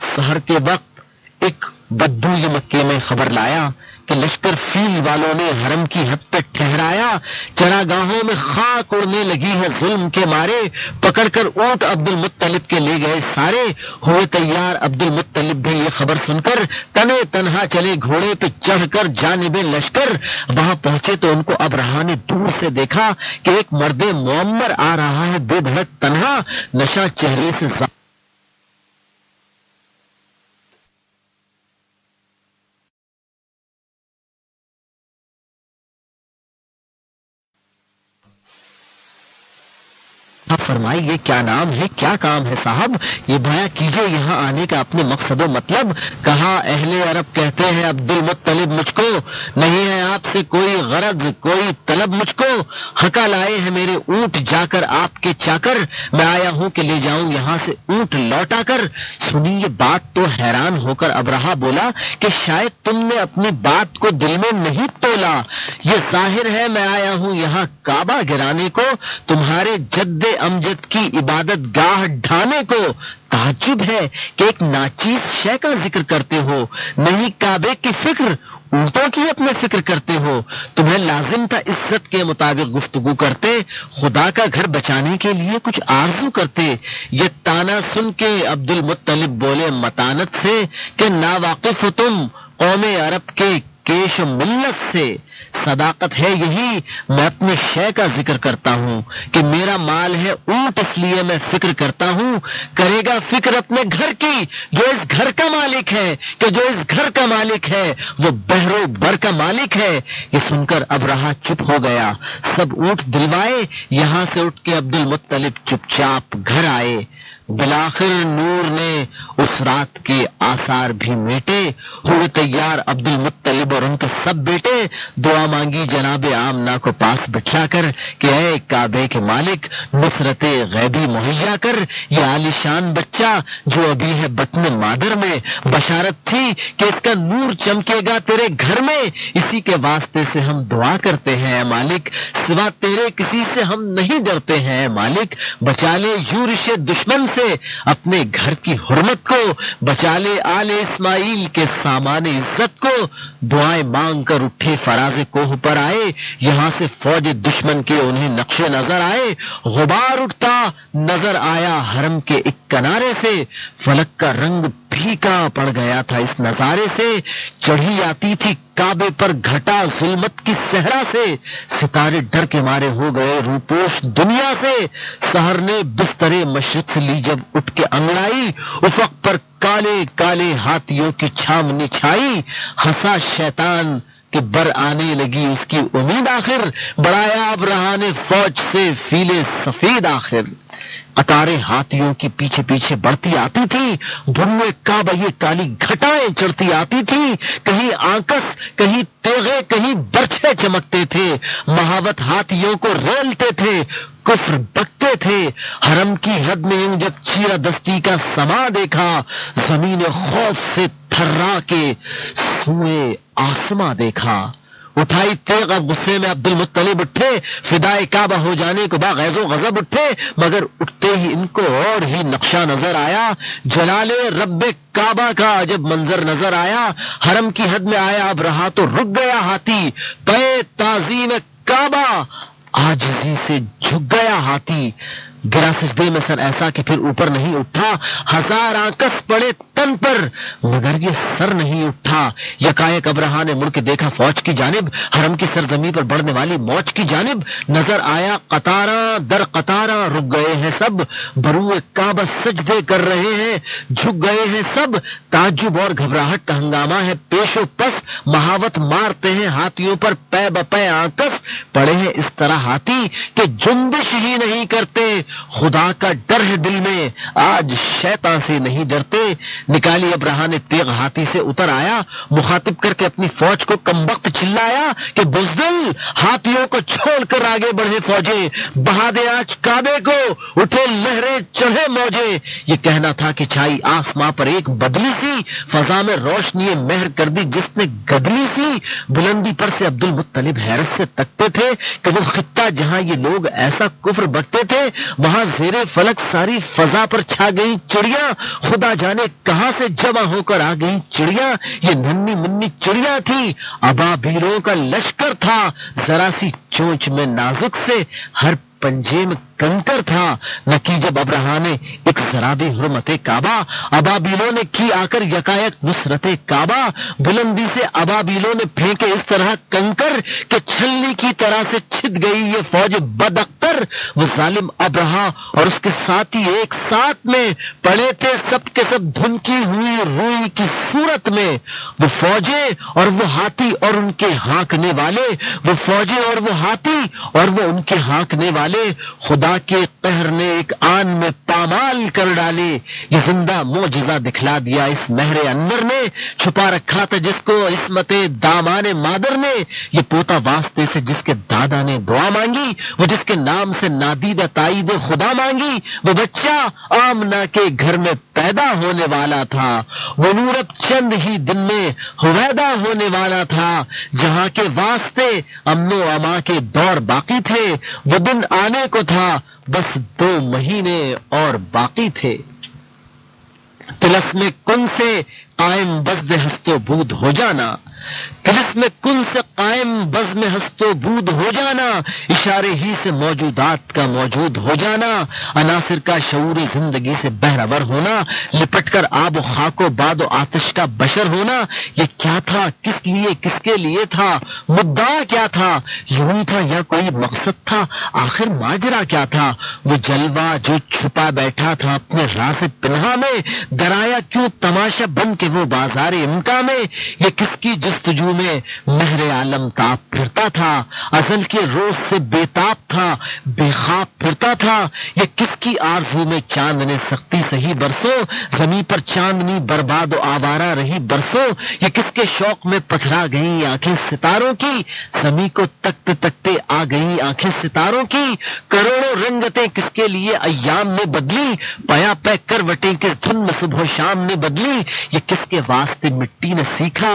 سحر کے وقت ایک بدو یہ مکے میں خبر لایا کہ لشکر فیل والوں نے حرم کی حد پہ ٹھہرایا. چراگاہوں میں خاک اڑنے لگی ہے ظلم کے مارے, پکڑ کر اونٹ عبد المطلب کے لے گئے سارے. ہوئے تیار عبد المطلب بھی یہ خبر سن کر, تنے تنہا چلے گھوڑے پہ چڑھ کر جانب لشکر. وہاں پہنچے تو ان کو ابرہا نے دور سے دیکھا کہ ایک مرد معمر آ رہا ہے بے دھڑک تنہا, نشہ چہرے سے فرمائی یہ کیا نام ہے کیا کام ہے صاحب, یہ بیان کیجئے یہاں آنے کا اپنے مقصد و مطلب. کہا اہل عرب کہتے ہیں عبد المطلب مجھ کو, نہیں ہے آپ سے کوئی غرض کوئی طلب مجھ کو. حقا لائے ہیں میرے اونٹ جا کر آپ کے چاکر, میں آیا ہوں کہ لے جاؤں یہاں سے اونٹ لوٹا کر. سنی یہ بات تو حیران ہو کر ابرہا بولا کہ شاید تم نے اپنی بات کو دل میں نہیں تولا. یہ ظاہر ہے میں آیا ہوں یہاں کعبہ گرانے کو, تمہارے جد امجد کی عبادت گاہ ڈھانے کو. تعجب ہے کہ ایک ناچیز شے کا ذکر کرتے ہو, نہیں کعبے کی فکر اونٹوں کی اپنے فکر کرتے ہو؟ تمہیں لازم تھا عزت کے مطابق گفتگو کرتے، خدا کا گھر بچانے کے لیے کچھ آرزو کرتے۔ یہ تانا سن کے عبد المطلب بولے متانت سے کہ ناواقف ہو تم قوم عرب کے کیش و ملت سے۔ صداقت ہے یہی، میں اپنی شے کا ذکر کرتا ہوں کہ میرا مال ہے اونٹ، اس لیے میں فکر کرتا ہوں۔ کرے گا فکر اپنے گھر کی جو اس گھر کا مالک ہے، کہ جو اس گھر کا مالک ہے وہ بحر و بر کا مالک ہے۔ یہ سن کر ابرہہ چپ ہو گیا، سب اونٹ دلوائے، یہاں سے اٹھ کے عبد المطلب چپ چاپ گھر آئے۔ بلاخر نور نے اس رات کے آثار بھی میٹے، ہوئے تیار عبد المطلب اور ان کے سب بیٹے۔ دعا مانگی جناب آمنہ کو پاس بٹھا کر کہ اے کعبے کے مالک، نصرت غیبی مہیا کر۔ یہ عالیشان بچہ جو ابھی ہے بطن مادر میں، بشارت تھی کہ اس کا نور چمکے گا تیرے گھر میں، اسی کے واسطے سے ہم دعا کرتے ہیں اے مالک، سوا تیرے کسی سے ہم نہیں ڈرتے ہیں اے مالک۔ بچا لے یورش دشمن سے اپنے گھر کی حرمت کو، بچا لے آل اسماعیل کے سامان عزت کو۔ دعائیں مانگ کر اٹھے، فراز کوہ پر آئے، یہاں سے فوج دشمن کے انہیں نقشے نظر آئے۔ غبار اٹھتا نظر آیا حرم کے ایک کنارے سے، فلک کا رنگ پھیکا پڑ گیا تھا اس نظارے سے۔ چڑھی آتی تھی کعبے پر گھٹا ظلمت کی صحرا سے، ستارے ڈر کے مارے ہو گئے روپوش دنیا سے۔ سحر نے بسترے مشرق سے لی جب اٹھ کے انگڑائی، افق پر کالے کالے ہاتھیوں کی چھاونی چھائی۔ ہنسا شیطان کہ بر آنے لگی اس کی امید آخر، بڑھایا ابرہہ نے فوج سے فیلے سفید آخر۔ قطاریں ہاتھیوں کی پیچھے پیچھے بڑھتی آتی تھی، دھوئے کعبہ یہ کالی گھٹائیں چڑھتی آتی تھی، کہیں آنکس کہیں تیغے کہیں برچھے چمکتے تھے، مہاوت ہاتھیوں کو ریلتے تھے، کفر بکتے تھے۔ حرم کی حد میں یوں جب چیرہ دستی کا سما دیکھا، زمین خوف سے تھرا کے سوئے آسماں دیکھا۔ اٹھائی تیغ اب غصے میں عبد المطلب اٹھے، فدائے کعبہ ہو جانے کو باغیظ و غضب اٹھے، مگر اٹھتے ہی ان کو اور ہی نقشہ نظر آیا۔ جلال رب کعبہ کا عجب منظر نظر آیا۔ حرم کی حد میں آیا ابرہہ تو رک گیا ہاتھی، پے تعظیم کعبہ عاجزی سے جھک گیا ہاتھی۔ گرا سجدے میں سر ایسا کہ پھر اوپر نہیں اٹھا، ہزار آنکس پڑے تن پر مگر یہ سر نہیں اٹھا۔ یکایک ابرہہ نے مڑ کے دیکھا فوج کی جانب، حرم کی سرزمین پر بڑھنے والی موج کی جانب۔ نظر آیا قطاراں در قطاراں رک گئے ہیں سب، بروئے کعبہ سجدے کر رہے ہیں، جھک گئے ہیں سب۔ تعجب اور گھبراہٹ کا ہنگامہ ہے پیش و پس، مہاوت مارتے ہیں ہاتھیوں پر پے بپے آنکس۔ پڑے ہیں اس طرح ہاتھی کہ جنبش ہی نہیں کرتے، خدا کا ڈر ہے دل میں، آج شیطان سے نہیں ڈرتے۔ نکالی ابرہہ نے تیغ، ہاتھی سے اتر آیا، مخاطب کر کے اپنی فوج کو کمبخت چلایا کہ بزدل، ہاتھیوں کو چھوڑ کر آگے بڑھے فوجیں، بہا دے آج کعبے کو، اٹھے لہریں چڑھے موجیں۔ یہ کہنا تھا کہ چھائی آسماں پر ایک بدلی سی، فضا میں روشنی مہر کر دی جس نے گدلی سی۔ بلندی پر سے عبد المطلب حیرت سے تکتے تھے کہ وہ خطہ جہاں یہ لوگ ایسا کفر بکتے تھے، وہاں زیر فلک ساری فضا پر چھا گئی چڑیاں، خدا جانے کہاں سے جمع ہو کر آ گئی چڑیاں۔ یہ ننھی منی چڑیاں تھی، ابابیلوں کا لشکر تھا، ذرا سی چونچ میں نازک سے، ہر پنجے میں کنکر تھا۔ نکی جب ابرہہ نے ایک ذراب حرمت کعبہ، ابابیلوں نے کی آ کر یکایک نصرت کعبہ۔ بلندی سے ابابیلوں نے پھینکے اس طرح کنکر کہ چھلنی کی طرح سے چھت گئی یہ فوج بد اختر۔ وہ ظالم ابرہہ اور اس کے ساتھی ایک ساتھ میں پڑے تھے سب کے سب دھنکی ہوئی روئی کی صورت میں، وہ فوجیں اور وہ ہاتھی اور ان کے ہانکنے والے، وہ فوجیں اور وہ ہاتھی اور وہ ان کے ہانکنے والے۔ خدا کے قہر نے ایک آن میں پامال کر ڈالے، یہ زندہ معجزہ دکھلا دیا اس مہر انور نے، چھپا رکھا تھا جس کو عصمت دامان مادر نے۔ یہ پوتا واسطے سے جس کے دادا نے دعا مانگی، وہ جس کے نام سے نادیدہ تائید خدا مانگی، وہ بچہ آمنہ کے گھر میں پیدا ہونے والا تھا، وہ نور اب چند ہی دن میں ہویدا ہونے والا تھا۔ جہاں کے واسطے امن و اما کے دور باقی تھے، وہ دن آنے کو تھا، بس 2 مہینے اور باقی تھے۔ طلسم کن سے قائم بزد ہست و بود ہو جانا، طلسم کن سے قائم بزم ہست و بود ہو جانا، اشارے ہی سے موجودات کا موجود ہو جانا، عناصر کا شعور زندگی سے بہرور ہونا، لپٹ کر آب و خاک و باد و آتش کا بشر ہونا۔ یہ کیا تھا؟ کس لیے؟ کس کے لیے تھا؟ مدعا کیا تھا؟ یوں تھا یا کوئی مقصد تھا؟ آخر ماجرا کیا تھا؟ وہ جلوہ جو چھپا بیٹھا تھا اپنے راز پنہا میں، درایا کیوں تماشا بن کے وہ بازار امکا میں؟ یہ کس کی جستجو میں مہر عالم تاب پھرتا تھا، ازل کے روز سے بےتاب تھا، بے خواب پھرتا تھا؟ یہ کس کی آرزو میں چاند نے سختی سہی برسوں، زمین پر چاندنی برباد و آوارہ رہی برسوں؟ یہ کس کے شوق میں پتھرا گئی آنکھیں ستاروں کی، زمین کو تکتے تکتے آ گئی آنکھیں ستاروں کی؟ کروڑوں رنگتیں کس کے لیے ایام نے بدلی، پیا پہ کروٹیں کس دھن میں صبح و شام نے بدلی؟ یہ کس کے واسطے مٹی نے سیکھا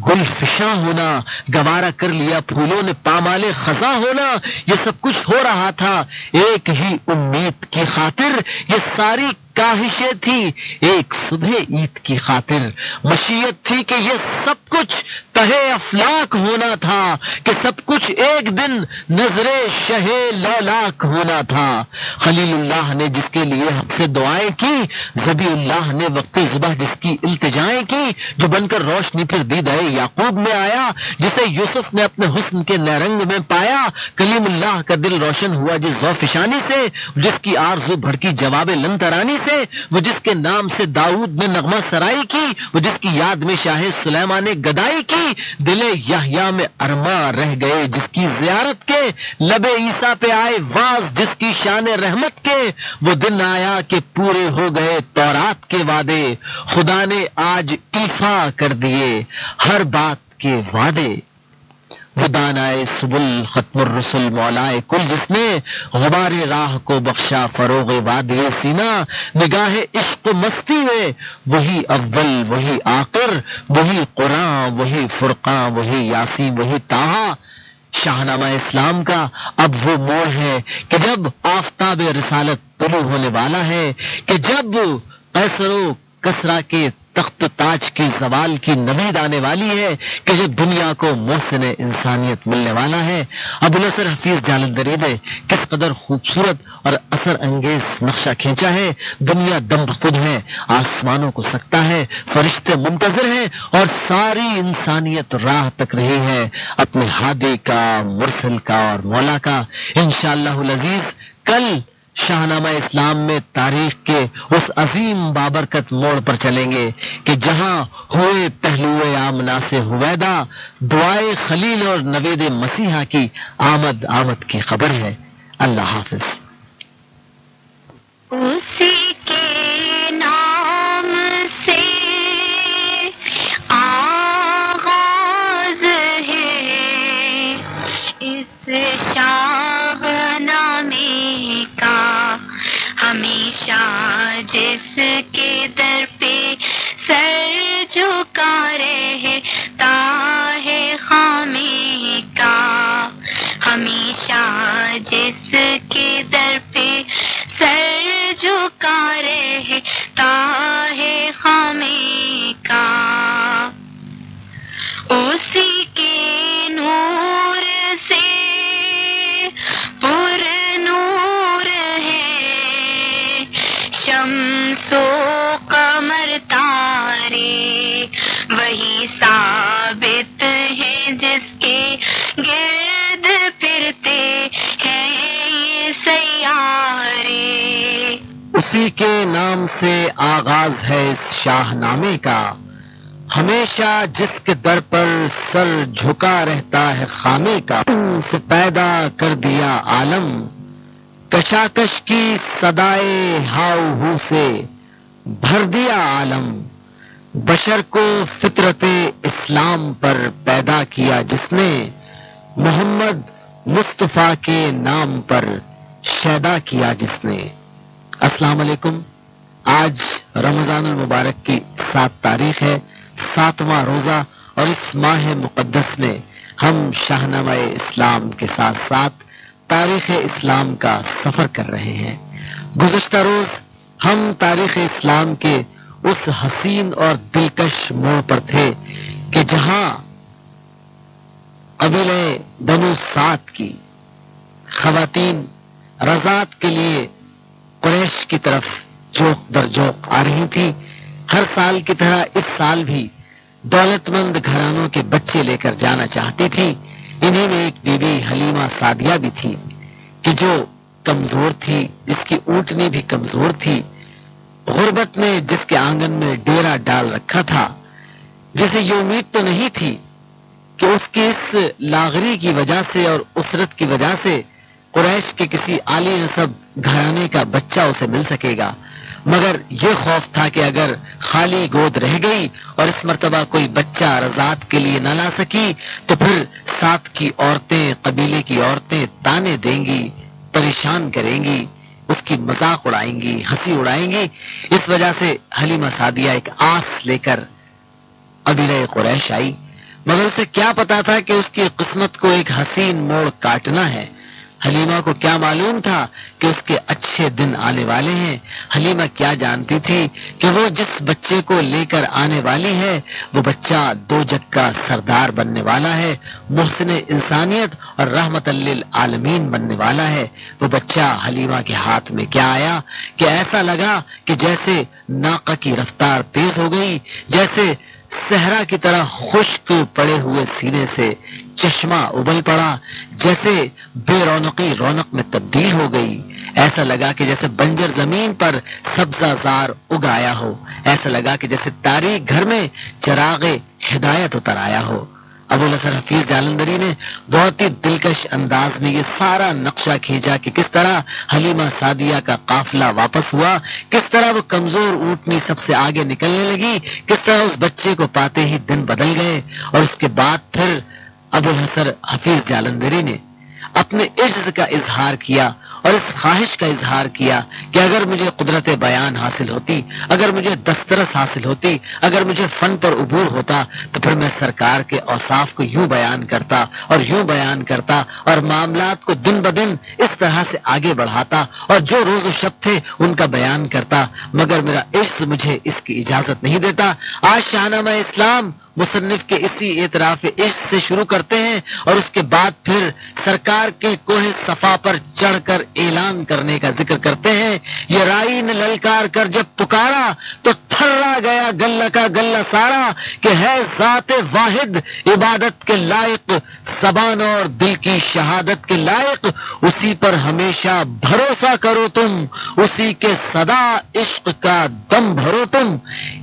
گل فشاں ہونا، گوارا کر لیا پھولوں نے پامالے خزاں ہونا؟ یہ سب کچھ ہو رہا تھا ایک ہی امید کی خاطر، یہ ساری کاہشیں تھی ایک صبح عید کی خاطر، مشیت تھی کہ یہ سب کچھ تہے افلاک ہونا تھا، کہ سب کچھ ایک دن نظر شہ لولاک ہونا تھا۔ خلیل اللہ نے جس کے لیے حق سے دعائیں کی، ذبی اللہ نے وقت ذبح جس کی التجائیں کی، جو بن کر روشنی پھر دیدہ یعقوب میں آیا، جسے یوسف نے اپنے حسن کے نیرنگ میں پایا، کلیم اللہ کا دل روشن ہوا جس ذوفشانی سے، جس کی آرزو بھڑکی جواب لن ترانی سے، وہ جس کے نام سے داؤد نے نغمہ سرائی کی، وہ جس کی یاد میں شاہ سلیمان نے گدائی کی، دل یحییٰ میں ارماں رہ گئے جس کی زیارت کے، لب عیسیٰ پہ آئے واز جس کی شان رحمت کے، وہ دن آیا کہ پورے ہو گئے تورات کے وعدے، خدا نے آج ایفا کر دیے ہر بات کے وعدے۔ وہ دانائے سبل ختم الرسل مولائے کل جس نے غبار راہ کو بخشا فروغ وادی سینا، نگاہ عشق و مستی میں وہی اول وہی آخر، وہی قرآن وہی فرقان وہی یاسین وہی طٰہٰ۔ شاہنامہ اسلام کا اب وہ موڑ ہے کہ جب آفتاب رسالت طلوع ہونے والا ہے، کہ جب قیصر و کسریٰ کے تخت و تاج کی زوال کی نوید آنے والی ہے، کہ جب دنیا کو محسن انسانیت ملنے والا ہے۔ ابو نصر حفیظ جالندری نے کس قدر خوبصورت اور اثر انگیز نقشہ کھینچا ہے۔ دنیا دم بخود ہے، آسمانوں کو سکتا ہے، فرشتے منتظر ہیں، اور ساری انسانیت راہ تک رہی ہے اپنے ہادی کا، مرسل کا اور مولا کا۔ انشاءاللہ العزیز کل شاہنامہ اسلام میں تاریخ کے اس عظیم بابرکت موڑ پر چلیں گے کہ جہاں ہوئے پہلوئے آمنہ سے ہویدا، دعائے خلیل اور نوید مسیحا کی آمد کی خبر ہے۔ اللہ حافظ۔ اسی کے نام سے آغاز ہے اس شاہ نامے کا، ہمیشہ جس کے در پہ سر جھکا رہتا ہے خامے کا، ہمیشہ جس کے در پہ سر جھکا رہتا ہے خامے کا، اسی کے نور سے پر نور ہے شمس و قمر تارے، وہی ثابت ہے جس کے گرد پھرتے ہیں یہ سیارے۔ اسی کے نام سے آغاز ہے اس شاہ نامے کا، ہمیشہ جس کے در پر سر جھکا رہتا ہے خامے کا، سے پیدا کر دیا عالم، کشاکش کی صدائے ہاؤ ہو سے بھر دیا عالم، بشر کو فطرت اسلام پر پیدا کیا جس نے، محمد مصطفیٰ کے نام پر شیدا کیا جس نے۔ السلام علیکم۔ آج رمضان المبارک کی 7 تاریخ ہے، 7واں روزہ، اور اس ماہ مقدس میں ہم شاہنامہ اسلام کے ساتھ ساتھ تاریخ اسلام کا سفر کر رہے ہیں۔ گزشتہ روز ہم تاریخ اسلام کے اس حسین اور دلکش موڑ پر تھے کہ جہاں قبیلہ بنو سعد کی خواتین رضاعت کے لیے قریش کی طرف جوق در جوق آ رہی تھی. ہر سال کی طرح اس سال بھی دولت مند گھرانوں کے بچے لے کر جانا چاہتی تھی. انہیں میں ایک بی بی حلیمہ سعدیہ بھی تھی کہ جو کمزور تھی، جس کی اونٹنی بھی کمزور تھی. غربت نے جس کے آنگن میں ڈیرا ڈال رکھا تھا، جسے یہ امید تو نہیں تھی کہ اس کی اس لاغری کی وجہ سے اور اسرت کی وجہ سے قریش کے کسی عالی نسب گھرانے کا بچہ اسے مل سکے گا، مگر یہ خوف تھا کہ اگر خالی گود رہ گئی اور اس مرتبہ کوئی بچہ رضاعت کے لیے نہ لا سکی تو پھر ساتھ کی عورتیں، قبیلے کی عورتیں تانے دیں گی، پریشان کریں گی، اس کی مذاق اڑائیں گی، ہنسی اڑائیں گی. اس وجہ سے حلیمہ سعدیہ ایک آس لے کر قبیلہ قریش آئی، مگر اسے کیا پتا تھا کہ اس کی قسمت کو ایک حسین موڑ کاٹنا ہے. حلیمہ کو کیا معلوم تھا کہ اس کے اچھے دن آنے والے ہیں؟ حلیمہ کیا جانتی تھی کہ وہ جس بچے کو لے کر آنے والی ہے وہ بچہ دو جگ کا سردار بننے والا ہے، محسن انسانیت اور رحمت للعالمین بننے والا ہے. وہ بچہ حلیمہ کے ہاتھ میں کیا آیا کہ ایسا لگا کہ جیسے ناقہ کی رفتار تیز ہو گئی، جیسے صحرا کی طرح خشک پڑے ہوئے سینے سے چشمہ ابل پڑا، جیسے بے رونقی رونق میں تبدیل ہو گئی. ایسا لگا کہ جیسے بنجر زمین پر سبزہ زار اگایا ہو، ایسا لگا کہ جیسے تاریک گھر میں چراغ ہدایت اتر آیا ہو. ابوالحسن حفیظ جالندری نے بہت ہی دلکش انداز میں یہ سارا نقشہ کھینچا کہ کس طرح حلیمہ سعدیہ کا قافلہ واپس ہوا، کس طرح وہ کمزور اونٹنی سب سے آگے نکلنے لگی، کس طرح اس بچے کو پاتے ہی دن بدل گئے. اور اس کے بعد پھر ابوالحسن حفیظ جالندری نے اپنے عجز کا اظہار کیا اور اس خواہش کا اظہار کیا کہ اگر مجھے قدرت بیان حاصل ہوتی، اگر مجھے دسترس حاصل ہوتی، اگر مجھے فن پر عبور ہوتا تو پھر میں سرکار کے اوصاف کو یوں بیان کرتا اور یوں بیان کرتا اور معاملات کو دن بدن اس طرح سے آگے بڑھاتا اور جو روز و شب تھے ان کا بیان کرتا، مگر میرا عشق مجھے اس کی اجازت نہیں دیتا. آج شاہنامہ اسلام مصنف کے اسی اعتراف عشق سے شروع کرتے ہیں اور اس کے بعد پھر سرکار کے کوہ صفا پر چڑھ کر اعلان کرنے کا ذکر کرتے ہیں. یہ رائی نے للکار کر جب پکارا تو تھرا گیا گلہ کا گلہ سارا کہ ہے ذات واحد عبادت کے لائق، زبان اور دل کی شہادت کے لائق، اسی پر ہمیشہ بھروسہ کرو تم، اسی کے صدا عشق کا دم بھرو تم.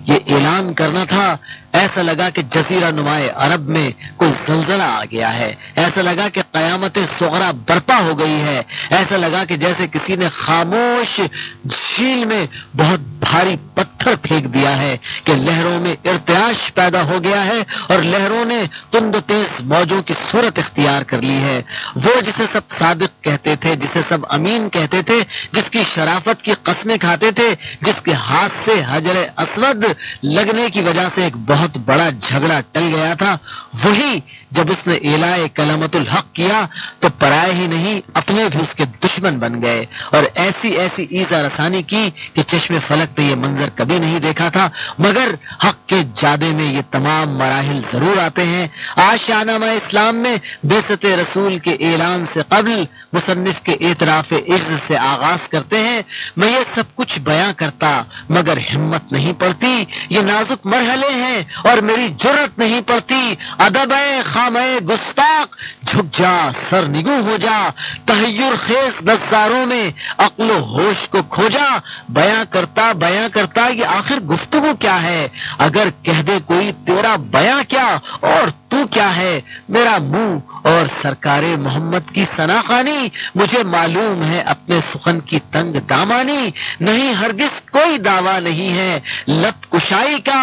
یہ اعلان کرنا تھا. ایسا لگا کہ جزیرہ نمائے عرب میں کوئی زلزلہ آ گیا ہے، ایسا لگا کہ قیامت صغریٰ برپا ہو گئی ہے، ایسا لگا کہ جیسے کسی نے خاموش جھیل میں بہت بھاری پتھر پھینک دیا ہے کہ لہروں میں ارتعاش پیدا ہو گیا ہے اور لہروں نے تند و تیز موجوں کی صورت اختیار کر لی ہے. وہ جسے سب صادق کہتے تھے، جسے سب امین کہتے تھے، جس کی شرافت کی قسمیں کھاتے تھے، جس کے ہاتھ سے حجر اسود لگنے کی وجہ سے ایک بہت بڑا جھگڑا ٹل گیا تھا، وہی جب اس نے اعلائے کلمت الحق کیا تو پرائے ہی نہیں اپنے بھی اس کے دشمن بن گئے اور ایسی ایسی ایذا رسانی کی کہ چشم فلک نے یہ منظر کبھی نہیں دیکھا تھا. مگر حق کے جادے میں یہ تمام مراحل ضرور آتے ہیں. آج شاہنامہ اسلام میں بعثت رسول کے اعلان سے قبل مصنف کے اعتراف عجز سے آغاز کرتے ہیں. میں یہ سب کچھ بیاں کرتا مگر ہمت نہیں پڑتی، یہ نازک مرحلے ہیں اور میری جرت نہیں پڑتی. ادب خامے گستاخ جھک جا، سر نگو ہو جا، تحیر خیز نظاروں میں عقل و ہوش کو کھو جا. بیاں کرتا یہ آخر گفتگو کیا ہے؟ اگر کہہ دے کوئی تیرا بیاں کیا اور تو کیا ہے؟ میرا منہ اور سرکار محمد کی ثناخوانی، مجھے معلوم ہے اپنے سخن کی تنگ دامانی. نہیں ہرگز کوئی دعویٰ نہیں ہے لب کشائی کا،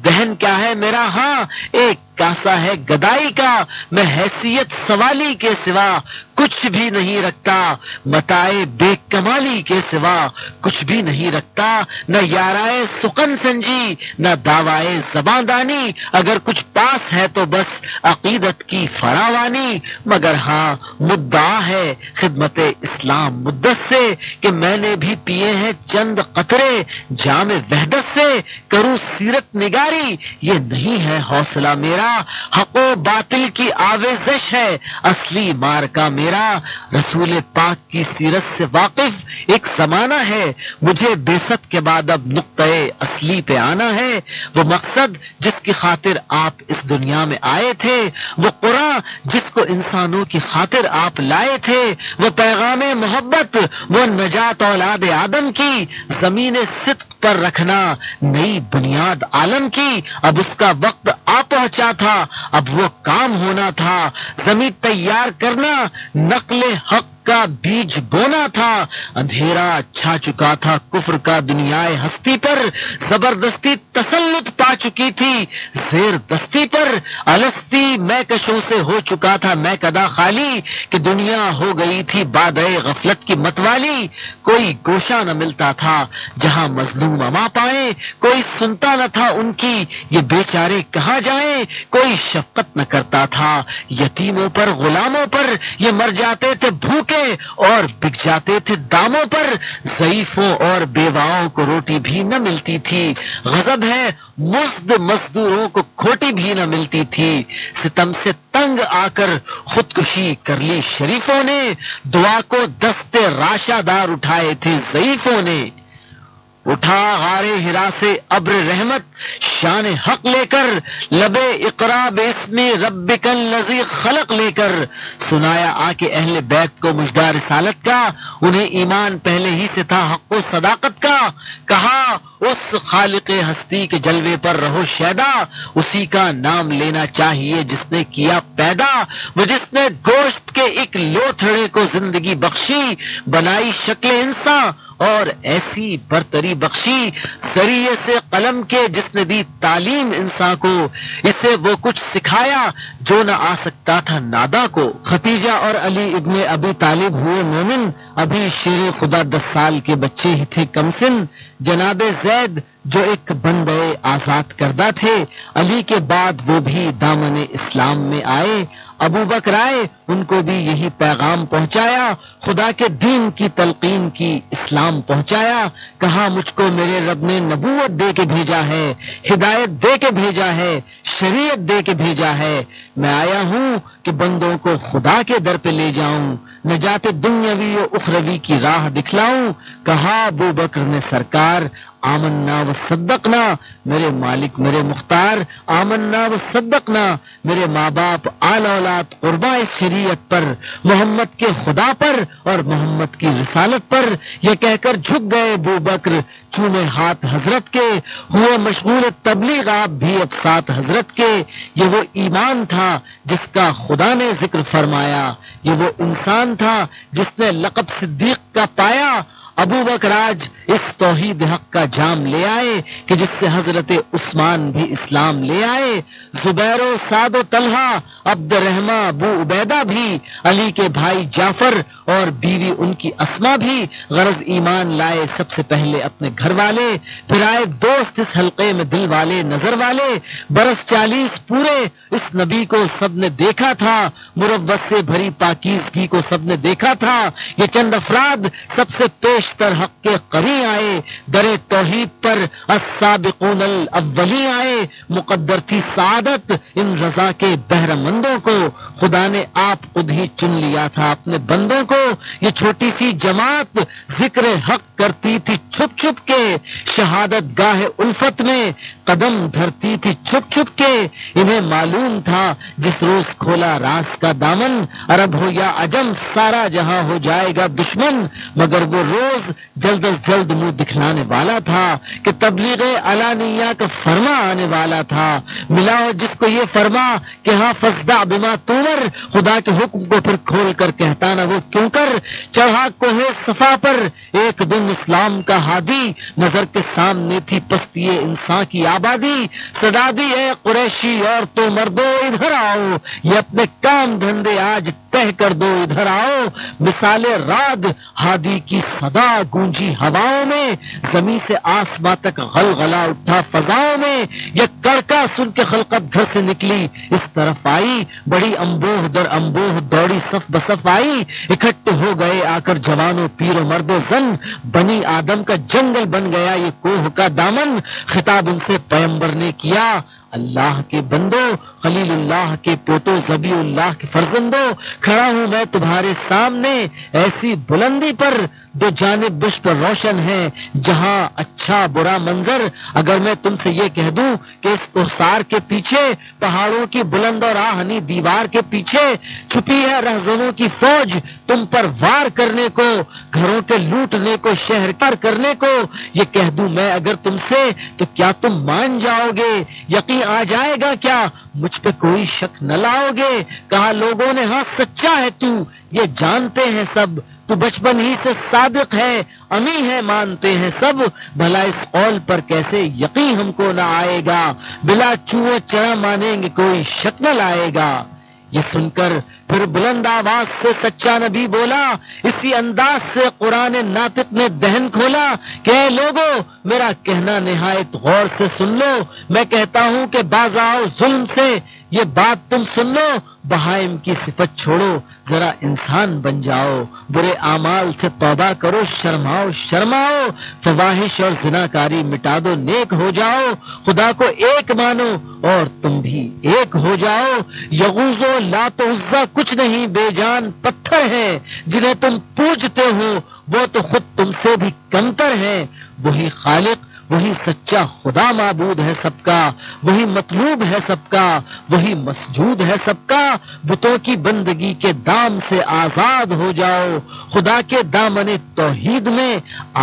دہن کیا ہے میرا ہاں ایک کاسا ہے گدائی کا. میں حیثیت سوالی کے سوا کچھ بھی نہیں رکھتا، متائے بے کمالی کے سوا کچھ بھی نہیں رکھتا، نہ یارائے سخن سنجی نہ دعوائے زبان دانی، اگر کچھ پاس ہے تو بس عقیدت کی فراوانی، مگر ہاں مدعا ہے خدمت اسلام مدت سے کہ میں نے بھی پیے ہیں چند قطرے جام وحدت سے، کروں سیرت نگاری یہ نہیں ہے حوصلہ میرا، حق و باطل کی آویزش ہے اصلی مار کا میرا، رسول پاک کی سیرت سے واقف ایک زمانہ ہے، مجھے بیست کے بعد اب نقطۂ اصلی پہ آنا ہے، وہ مقصد جس کی خاطر آپ اس دنیا میں آئے تھے، وہ قرآن جس کو انسانوں کی خاطر آپ لائے تھے، وہ پیغام محبت، وہ نجات اولاد آدم کی، زمین صدق پر رکھنا نئی بنیاد عالم کی، اب اس کا وقت آ پہنچا تھا، اب وہ کام ہونا تھا، زمین تیار کرنا نقل حق کا بیج بونا تھا، اندھیرا چھا چکا تھا کفر کا دنیائے ہستی پر، زبردستی تسلط پا چکی تھی زیر دستی پر، الستی میں کشوں سے ہو چکا تھا میں کدا خالی، کہ دنیا ہو گئی تھی بادئے غفلت کی متوالی، کوئی گوشہ نہ ملتا تھا جہاں مظلوم اما پائے، کوئی سنتا نہ تھا ان کی یہ بیچارے کہاں جائیں، کوئی شفقت نہ کرتا تھا یتیموں پر غلاموں پر، یہ مر جاتے تھے بھوکے اور بک جاتے تھے داموں پر، ضعیفوں اور بیواؤں کو روٹی بھی نہ ملتی تھی، غضب ہے مزد مزدوروں کو کھوٹی بھی نہ ملتی تھی، ستم سے تنگ آ کر خودکشی کر لی شریفوں نے، دعا کو دستے راشا دار اٹھائے تھے ضعیفوں نے، اٹھا غار ہرا سے ابر رحمت شان حق لے کر، لبے اقرا باسم ربک الذی خلق لے کر، سنایا آ کے اہل بیت کو مژدہ رسالت کا، انہیں ایمان پہلے ہی سے تھا حق و صداقت کا، کہا اس خالق ہستی کے جلوے پر رہو شیدا، اسی کا نام لینا چاہیے جس نے کیا پیدا، وہ جس نے گوشت کے ایک لوتھڑے کو زندگی بخشی، بنائی شکل انسان اور ایسی برتری بخشی، ذریعے سے قلم کے جس نے دی تعلیم انسان کو، اسے وہ کچھ سکھایا جو نہ آ سکتا تھا نادا کو، ختیجہ اور علی ابن ابی طالب ہوئے مومن، ابھی شیر خدا 10 سال کے بچے ہی تھے کم سن، جناب زید جو ایک بندے آزاد کردہ تھے، علی کے بعد وہ بھی دامن اسلام میں آئے، ابو بکر آئے ان کو بھی یہی پیغام پہنچایا، خدا کے دین کی تلقین کی، اسلام پہنچایا، کہا مجھ کو میرے رب نے نبوت دے کے بھیجا ہے، ہدایت دے کے بھیجا ہے، شریعت دے کے بھیجا ہے، میں آیا ہوں کہ بندوں کو خدا کے در پہ لے جاؤں، نجات دنیاوی و اخروی کی راہ دکھلاؤں، کہا ابو بکر نے سرکار آمنا و صدقنا، میرے مالک میرے مختار آمنا و صدقنا، میرے ماں باپ آل اولاد قربا اس شریعت پر، محمد کے خدا پر اور محمد کی رسالت پر، یہ کہہ کر جھک گئے ابو بکر، چومے ہاتھ حضرت کے، ہوئے مشغول تبلیغ آپ بھی اب ساتھ حضرت کے، یہ وہ ایمان تھا جس کا خدا نے ذکر فرمایا، یہ وہ انسان تھا جس نے لقب صدیق کا پایا، ابو بکر آج اس توحید حق کا جام لے آئے کہ جس سے حضرت عثمان بھی اسلام لے آئے، زبیر و سعد و طلحہ عبد الرحمن ابو عبیدہ بھی، علی کے بھائی جعفر اور بیوی ان کی اسما بھی، غرض ایمان لائے سب سے پہلے اپنے گھر والے، پھر آئے دوست اس حلقے میں دل والے نظر والے، برس 40 پورے اس نبی کو سب نے دیکھا تھا، مروت سے بھری پاکیزگی کو سب نے دیکھا تھا، یہ چند افراد سب سے پیشتر حق کے قریب آئے، در توحید پر السابقون الاولین آئے، مقدر تھی سعادت ان رضا کے بہرمندوں کو، خدا نے آپ خود ہی چن لیا تھا اپنے بندوں کو، یہ چھوٹی سی جماعت ذکر حق کرتی تھی چھپ چھپ کے، شہادت گاہ الفت میں قدم دھرتی تھی چھپ چھپ کے، انہیں معلوم تھا جس روز کھولا راز کا دامن، عرب ہو یا عجم سارا جہاں ہو جائے گا دشمن، مگر وہ روز جلد از جلد منہ دکھلانے والا تھا کہ تبلیغ علانیہ کا فرما آنے والا تھا، ملاؤ جس کو یہ فرما کہ ہاں فصدع بما تؤمر، خدا کے حکم کو پھر کھول کر کہتا نہ وہ کیوں کر، چڑھا کوہ صفا پر ایک دن اسلام کا ہادی، نظر کے سامنے تھی پستی انسان کی آبادی صدا دی ہے قریشی اور تو مردو ادھر آؤ، یہ اپنے کام دھندے آج طے کر دو ادھر آؤ، مثال راد ہادی کی صدا گونجی ہواؤں میں، زمین سے آسماں تک غلغلہ اٹھا فضاؤں میں، یہ کڑکا سن کے خلقت گھر سے نکلی اس طرف آئی، بڑی امبوہ در امبوہ دوڑی صف بصف آئی، اکٹھے ہو گئے آ کر جوانوں پیر و مرد و زن، بنی آدم کا جنگل بن گیا یہ کوہ کا دامن، خطاب ان سے پیغمبر نے کیا، اللہ کے بندو، خلیل اللہ کے پوتو، ذبی اللہ کے فرزندو، کھڑا ہوں میں تمہارے سامنے ایسی بلندی پر دو جانب بشپ روشن ہے، جہاں اچھا برا منظر، اگر میں تم سے یہ کہہ دوں کہ اس کوہسار کے پیچھے پہاڑوں کی بلند اور آہنی دیوار کے پیچھے چھپی ہے رہزنوں کی فوج، تم پر وار کرنے کو، گھروں کے لوٹنے کو، شہر پر کرنے کو، یہ کہہ دوں میں اگر تم سے تو کیا تم مان جاؤ گے؟ یقین آ جائے گا کیا؟ مجھ پہ کوئی شک نہ لاؤ گے؟ کہا لوگوں نے ہاں سچا ہے تو، یہ جانتے ہیں سب، تو بچپن ہی سے صادق ہے، امی ہے مانتے ہیں سب، بھلا اس قول پر کیسے یقین ہم کو نہ آئے گا، بلا چوہ چرا مانیں گے کوئی شک نہ لائے گا۔ یہ سن کر پھر بلند آواز سے سچا نبی بولا، اسی انداز سے قرآن ناطق نے دہن کھولا کہ اے لوگو میرا کہنا نہایت غور سے سن لو، میں کہتا ہوں کہ باز آؤ ظلم سے، یہ بات تم سن لو، بہائم کی صفت چھوڑو ذرا انسان بن جاؤ، برے اعمال سے توبہ کرو، شرماؤ شرماؤ، فواحش اور زناکاری مٹا دو، نیک ہو جاؤ، خدا کو ایک مانو اور تم بھی ایک ہو جاؤ، یغوز و لات و عزا کچھ نہیں بے جان پتھر ہیں، جنہیں تم پوجتے ہو وہ تو خود تم سے بھی کمتر ہیں، وہی خالق وہی سچا خدا معبود ہے سب کا، وہی مطلوب ہے سب کا، وہی مسجود ہے سب کا، بتوں کی بندگی کے دام سے آزاد ہو جاؤ، خدا کے دامن توحید میں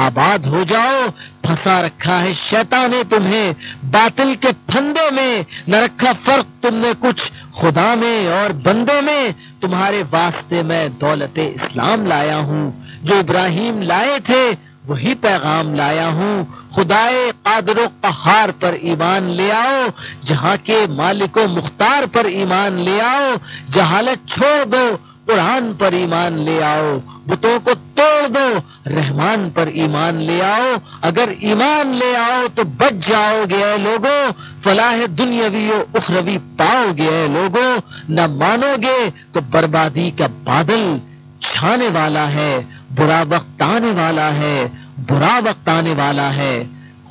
آباد ہو جاؤ، پھنسا رکھا ہے شیطان نے تمہیں باطل کے پھندے میں، نہ رکھا فرق تم نے کچھ خدا میں اور بندے میں، تمہارے واسطے میں دولت اسلام لایا ہوں، جو ابراہیم لائے تھے وہی پیغام لایا ہوں، خدائے قادر و قہار پر ایمان لے آؤ، جہاں کے مالک و مختار پر ایمان لے آؤ، جہالت چھوڑ دو قرآن پر ایمان لے آؤ، بتوں کو توڑ دو رحمان پر ایمان لے آؤ، اگر ایمان لے آؤ تو بچ جاؤ گے اے لوگو، فلاح دنیاوی و اخروی پاؤ گے اے لوگو، نہ مانو گے تو بربادی کا بادل چھانے والا ہے، برا وقت آنے والا ہے، برا وقت آنے والا ہے۔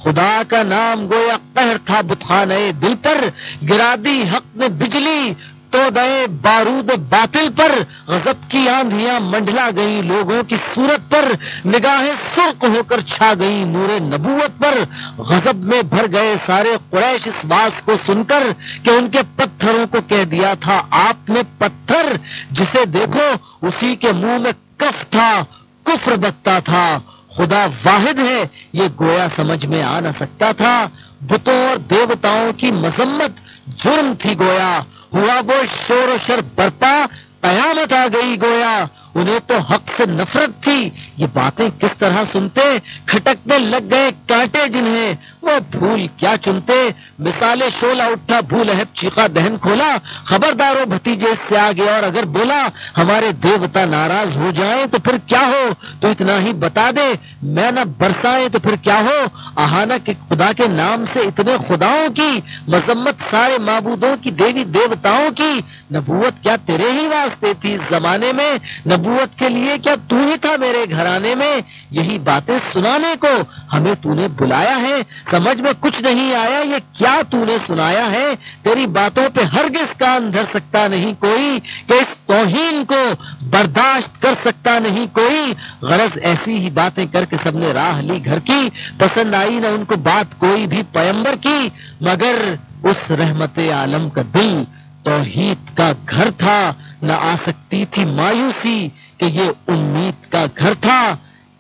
خدا کا نام گویا قہر تھا بتخانے دل پر، گرا دی حق نے بجلی تو دے بارود باطل پر، غضب کی آندھیاں منڈلا گئیں لوگوں کی صورت پر، نگاہیں سرخ ہو کر چھا گئیں نور نبوت پر، غضب میں بھر گئے سارے قریش اس باز کو سن کر کہ ان کے پتھروں کو کہہ دیا تھا آپ نے پتھر، جسے دیکھو اسی کے منہ میں کف تھا، کفر بکتا تھا، خدا واحد ہے یہ گویا سمجھ میں آ نہ سکتا تھا، بتوں اور دیوتاؤں کی مذمت جرم تھی گویا، ہوا وہ شور و شر برپا، قیامت آ گئی گویا، انہیں تو حق سے نفرت تھی، یہ باتیں کس طرح سنتے، کھٹکنے لگ گئے کانٹے جنہیں وہ بھول کیا چنتے، مثال شعلہ اٹھا بھول ہے چیخا دہن کھولا، خبردارو بھتیجے اس سے آگے اور اگر بولا ہمارے دیوتا ناراض ہو جائیں تو پھر کیا ہو، تو اتنا ہی بتا دے میں نہ برسائیں تو پھر کیا ہو، آہانا کہ خدا کے نام سے اتنے خداؤں کی مذمت، سارے معبودوں کی، دیوی دیوتاؤں کی، نبوت کیا تیرے ہی واسطے تھی اس زمانے میں، نبوت کے لیے کیا تو ہی تھا میرے گھرانے میں، یہی باتیں سنانے کو ہمیں تو نے بلایا ہے، سمجھ میں کچھ نہیں آیا یہ کیا تو نے سنایا ہے، تیری باتوں پہ ہرگز کان دھر سکتا نہیں کوئی، کہ اس توہین کو برداشت کر سکتا نہیں کوئی، غرض ایسی ہی باتیں کر کے سب نے راہ لی گھر کی، پسند آئی نہ ان کو بات کوئی بھی پیمبر کی، مگر اس رحمت عالم کا دل توحید کا گھر تھا، نہ آ سکتی تھی مایوسی کہ یہ امید کا گھر تھا۔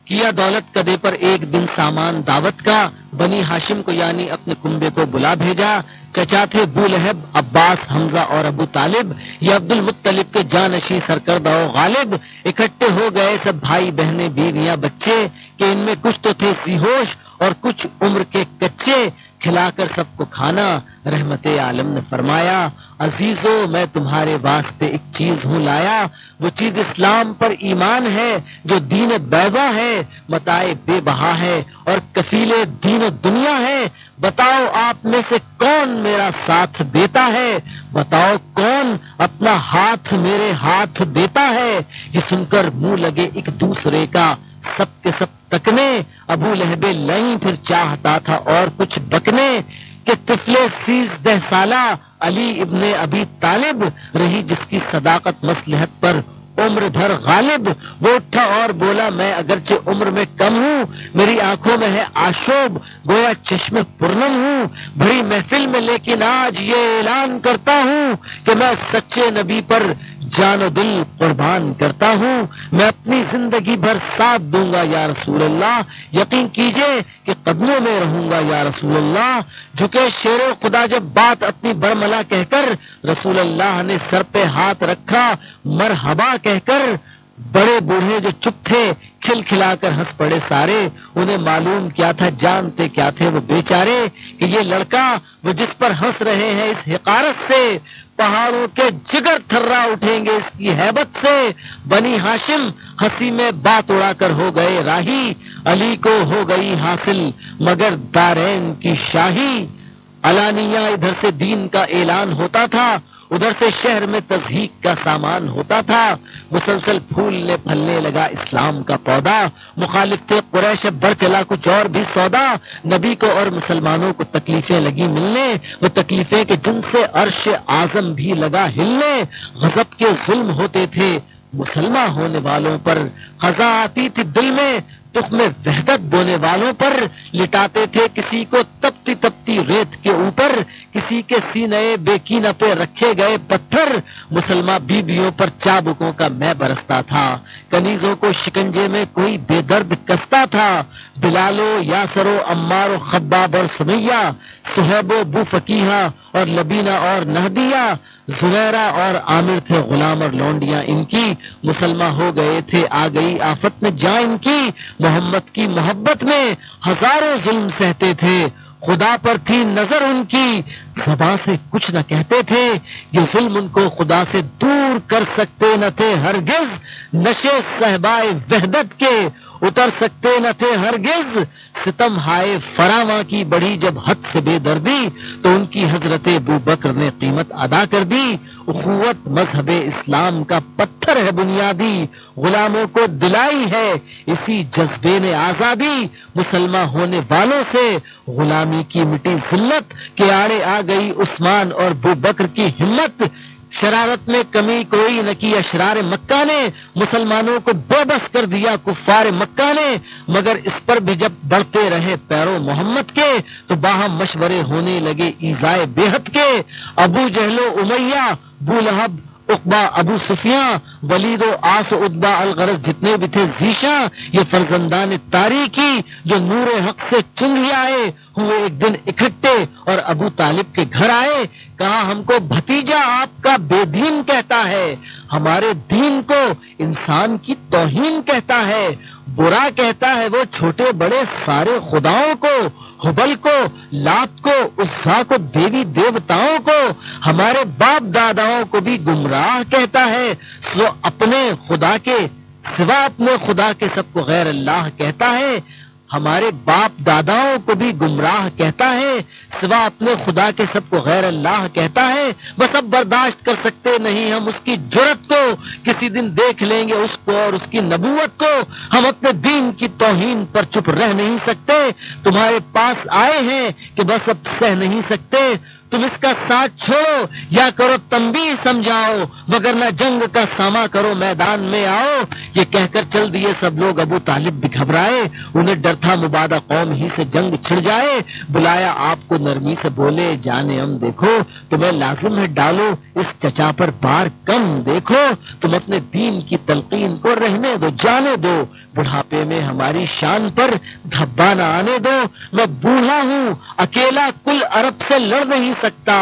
کیا دولت کدے پر ایک دن سامان دعوت کا، بنی ہاشم کو یعنی اپنے کنبے کو بلا بھیجا، چچا تھے ابو لہب، عباس، حمزہ اور ابو طالب، یہ عبد المطلب کے جانشین سرکردہ و غالب، اکٹھے ہو گئے سب بھائی بہنیں بیویاں بچے، کہ ان میں کچھ تو تھے سی ہوش اور کچھ عمر کے کچے، کھلا کر سب کو کھانا۔ رحمت عالم نے فرمایا عزیزو میں تمہارے واسطے ایک چیز ہوں لایا، وہ چیز اسلام پر ایمان ہے جو دین بیضا ہے، متاع بے بہا ہے اور کفیل دین و دنیا ہے۔ بتاؤ آپ میں سے کون میرا ساتھ دیتا ہے، بتاؤ کون اپنا ہاتھ میرے ہاتھ دیتا ہے۔ یہ سن کر منہ لگے ایک دوسرے کا سب کے سب تکنے۔ ابو لہب لئیں پھر چاہتا تھا اور کچھ بکنے کہ طفل 13 سالہ علی ابن ابی طالب رہی جس کی صداقت مصلحت پر عمر بھر غالب۔ وہ اٹھا اور بولا میں اگرچہ عمر میں کم ہوں، میری آنکھوں میں ہے آشوب، گویا چشم پرنم ہوں بھری محفل میں، لیکن آج یہ اعلان کرتا ہوں کہ میں سچے نبی پر جان و دل قربان کرتا ہوں، میں اپنی زندگی بھر ساتھ دوں گا یا رسول اللہ، یقین کیجئے کہ قدموں میں رہوں گا یا رسول اللہ۔ جھکے شیر خدا جب بات اپنی برملا کہہ کر، رسول اللہ نے سر پہ ہاتھ رکھا مرحبا کہہ کر۔ بڑے بوڑھے جو چپ تھے کھل کھلا کر ہنس پڑے سارے، انہیں معلوم کیا تھا، جانتے کیا تھے وہ بیچارے کہ یہ لڑکا وہ جس پر ہنس رہے ہیں اس حقارت سے پہاڑوں کے جگر تھرا اٹھیں گے اس کی ہیبت سے۔ بنی ہاشم ہنسی میں بات اڑا کر ہو گئے راہی، علی کو ہو گئی حاصل مگر دارین کی شاہی۔ علانیہ ادھر سے دین کا اعلان ہوتا تھا، ادھر سے شہر میں تضحیق کا سامان ہوتا تھا، مسلسل پھولنے پھلنے لگا اسلام کا پودا۔ مخالف تھے قریش، اب بڑھ چلا کچھ اور بھی سودا، نبی کو اور مسلمانوں کو تکلیفیں لگی ملنے، وہ تکلیفیں کہ جن سے عرش اعظم بھی لگا ہلنے۔ غضب کے ظلم ہوتے تھے مسلمان ہونے والوں پر، خزاں آتی تھی دل میں تخم وحدت بونے والوں پر، لٹاتے تھے کسی کو تپتی تپتی ریت کے اوپر، کسی کے سینے بے کینہ پہ رکھے گئے پتھر، مسلمان بیویوں پر چابکوں کا میں برستا تھا، کنیزوں کو شکنجے میں کوئی بے درد کستا تھا۔ بلال و یاسر و عمار و خباب اور سمیہ، صہیب و بو فقیہہ اور لبینہ اور نہدیہ، زبیرہ اور عامر تھے غلام اور لونڈیاں ان کی، مسلمان ہو گئے تھے آ گئی آفت میں جان ان کی، محمد کی محبت میں ہزاروں ظلم سہتے تھے، خدا پر تھی نظر ان کی، زباں سے کچھ نہ کہتے تھے، یہ ظلم ان کو خدا سے دور کر سکتے نہ تھے ہرگز، نشے صحبائے وحدت کے اتر سکتے نہ تھے ہرگز، ستم ہائے فراواں کی بڑھی جب حد سے بے دردی تو ان کی حضرت ابو بکر نے قیمت ادا کر دی۔ اخوت مذہب اسلام کا پتھر ہے بنیادی، غلاموں کو دلائی ہے اسی جذبے نے آزادی، مسلمان ہونے والوں سے غلامی کی مٹی ذلت کے آڑے آ گئی عثمان اور ابو بکر کی ہمت، شرارت میں کمی کوئی نہ کی اشرار مکہ نے، مسلمانوں کو بے بس کر دیا کفار مکہ نے، مگر اس پر بھی جب بڑھتے رہے پیرو محمد کے تو باہم مشورے ہونے لگے ایذائے بے حد کے، ابو جہل و امیہ، ابو لہب، عقبہ، ابو سفیاں، ولید و آس و عتبہ، الغرض جتنے بھی تھے ذیشاں، یہ فرزندان تاریکی جو نور حق سے چن ہی آئے ہوئے ایک دن اکٹھے اور ابو طالب کے گھر آئے، کہا ہم کو بھتیجا آپ کا بے دین کہتا ہے، ہمارے دین کو انسان کی توہین کہتا ہے، برا کہتا ہے وہ چھوٹے بڑے سارے خداؤں کو، حبل کو، لات کو، عزا کو، دیوی دیوتاؤں کو، ہمارے باپ داداؤں کو بھی گمراہ کہتا ہے، سو اپنے خدا کے سوا اپنے خدا کے سب کو غیر اللہ کہتا ہے، ہمارے باپ داداؤں کو بھی گمراہ کہتا ہے، سوا اپنے خدا کے سب کو غیر اللہ کہتا ہے، بس اب برداشت کر سکتے نہیں ہم اس کی جرت کو، کسی دن دیکھ لیں گے اس کو اور اس کی نبوت کو، ہم اپنے دین کی توہین پر چپ رہ نہیں سکتے، تمہارے پاس آئے ہیں کہ بس اب سہ نہیں سکتے، تم اس کا ساتھ چھوڑو یا کرو تنبیہ سمجھاؤ، وگرنہ جنگ کا سامنا کرو میدان میں آؤ۔ یہ کہہ کر چل دیے سب لوگ، ابو طالب بھی گھبرائے، انہیں ڈر تھا مبادہ قوم ہی سے جنگ چھڑ جائے، بلایا آپ کو نرمی سے بولے جانے ہم دیکھو تمہیں لازم ہے ڈالو اس چچا پر بار کم، دیکھو تم اپنے دین کی تلقین کو رہنے دو جانے دو، بڑھاپے میں ہماری شان پر دھبا نہ آنے دو، میں بوڑھا ہوں اکیلا کل عرب سے لڑ نہیں سکتا،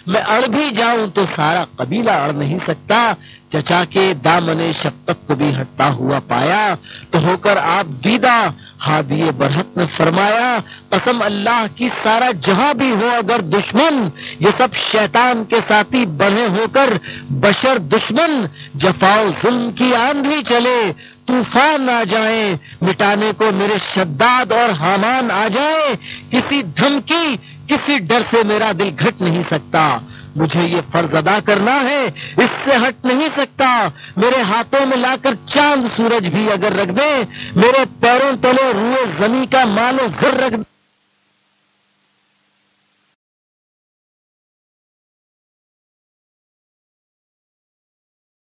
میں اڑ بھی جاؤں تو سارا قبیلہ اڑ نہیں سکتا، چچا کے دامن شفقت کو بھی ہٹتا ہوا پایا تو ہو کر آپ دیدہ ہادی برحق نے فرمایا قسم اللہ کی سارا جہاں بھی ہو اگر دشمن یہ سب شیطان کے ساتھی بڑھے ہو کر بشر دشمن جفا و ظلم کی آندھی چلے طوفان آ جائیں مٹانے کو میرے شداد اور حامان آ جائیں کسی دھمکی کسی ڈر سے میرا دل گھٹ نہیں سکتا مجھے یہ فرض ادا کرنا ہے اس سے ہٹ نہیں سکتا میرے ہاتھوں میں لا کر چاند سورج بھی اگر رکھ دیں میرے پیروں تلے روئے زمین کا مال و زر رکھ دیں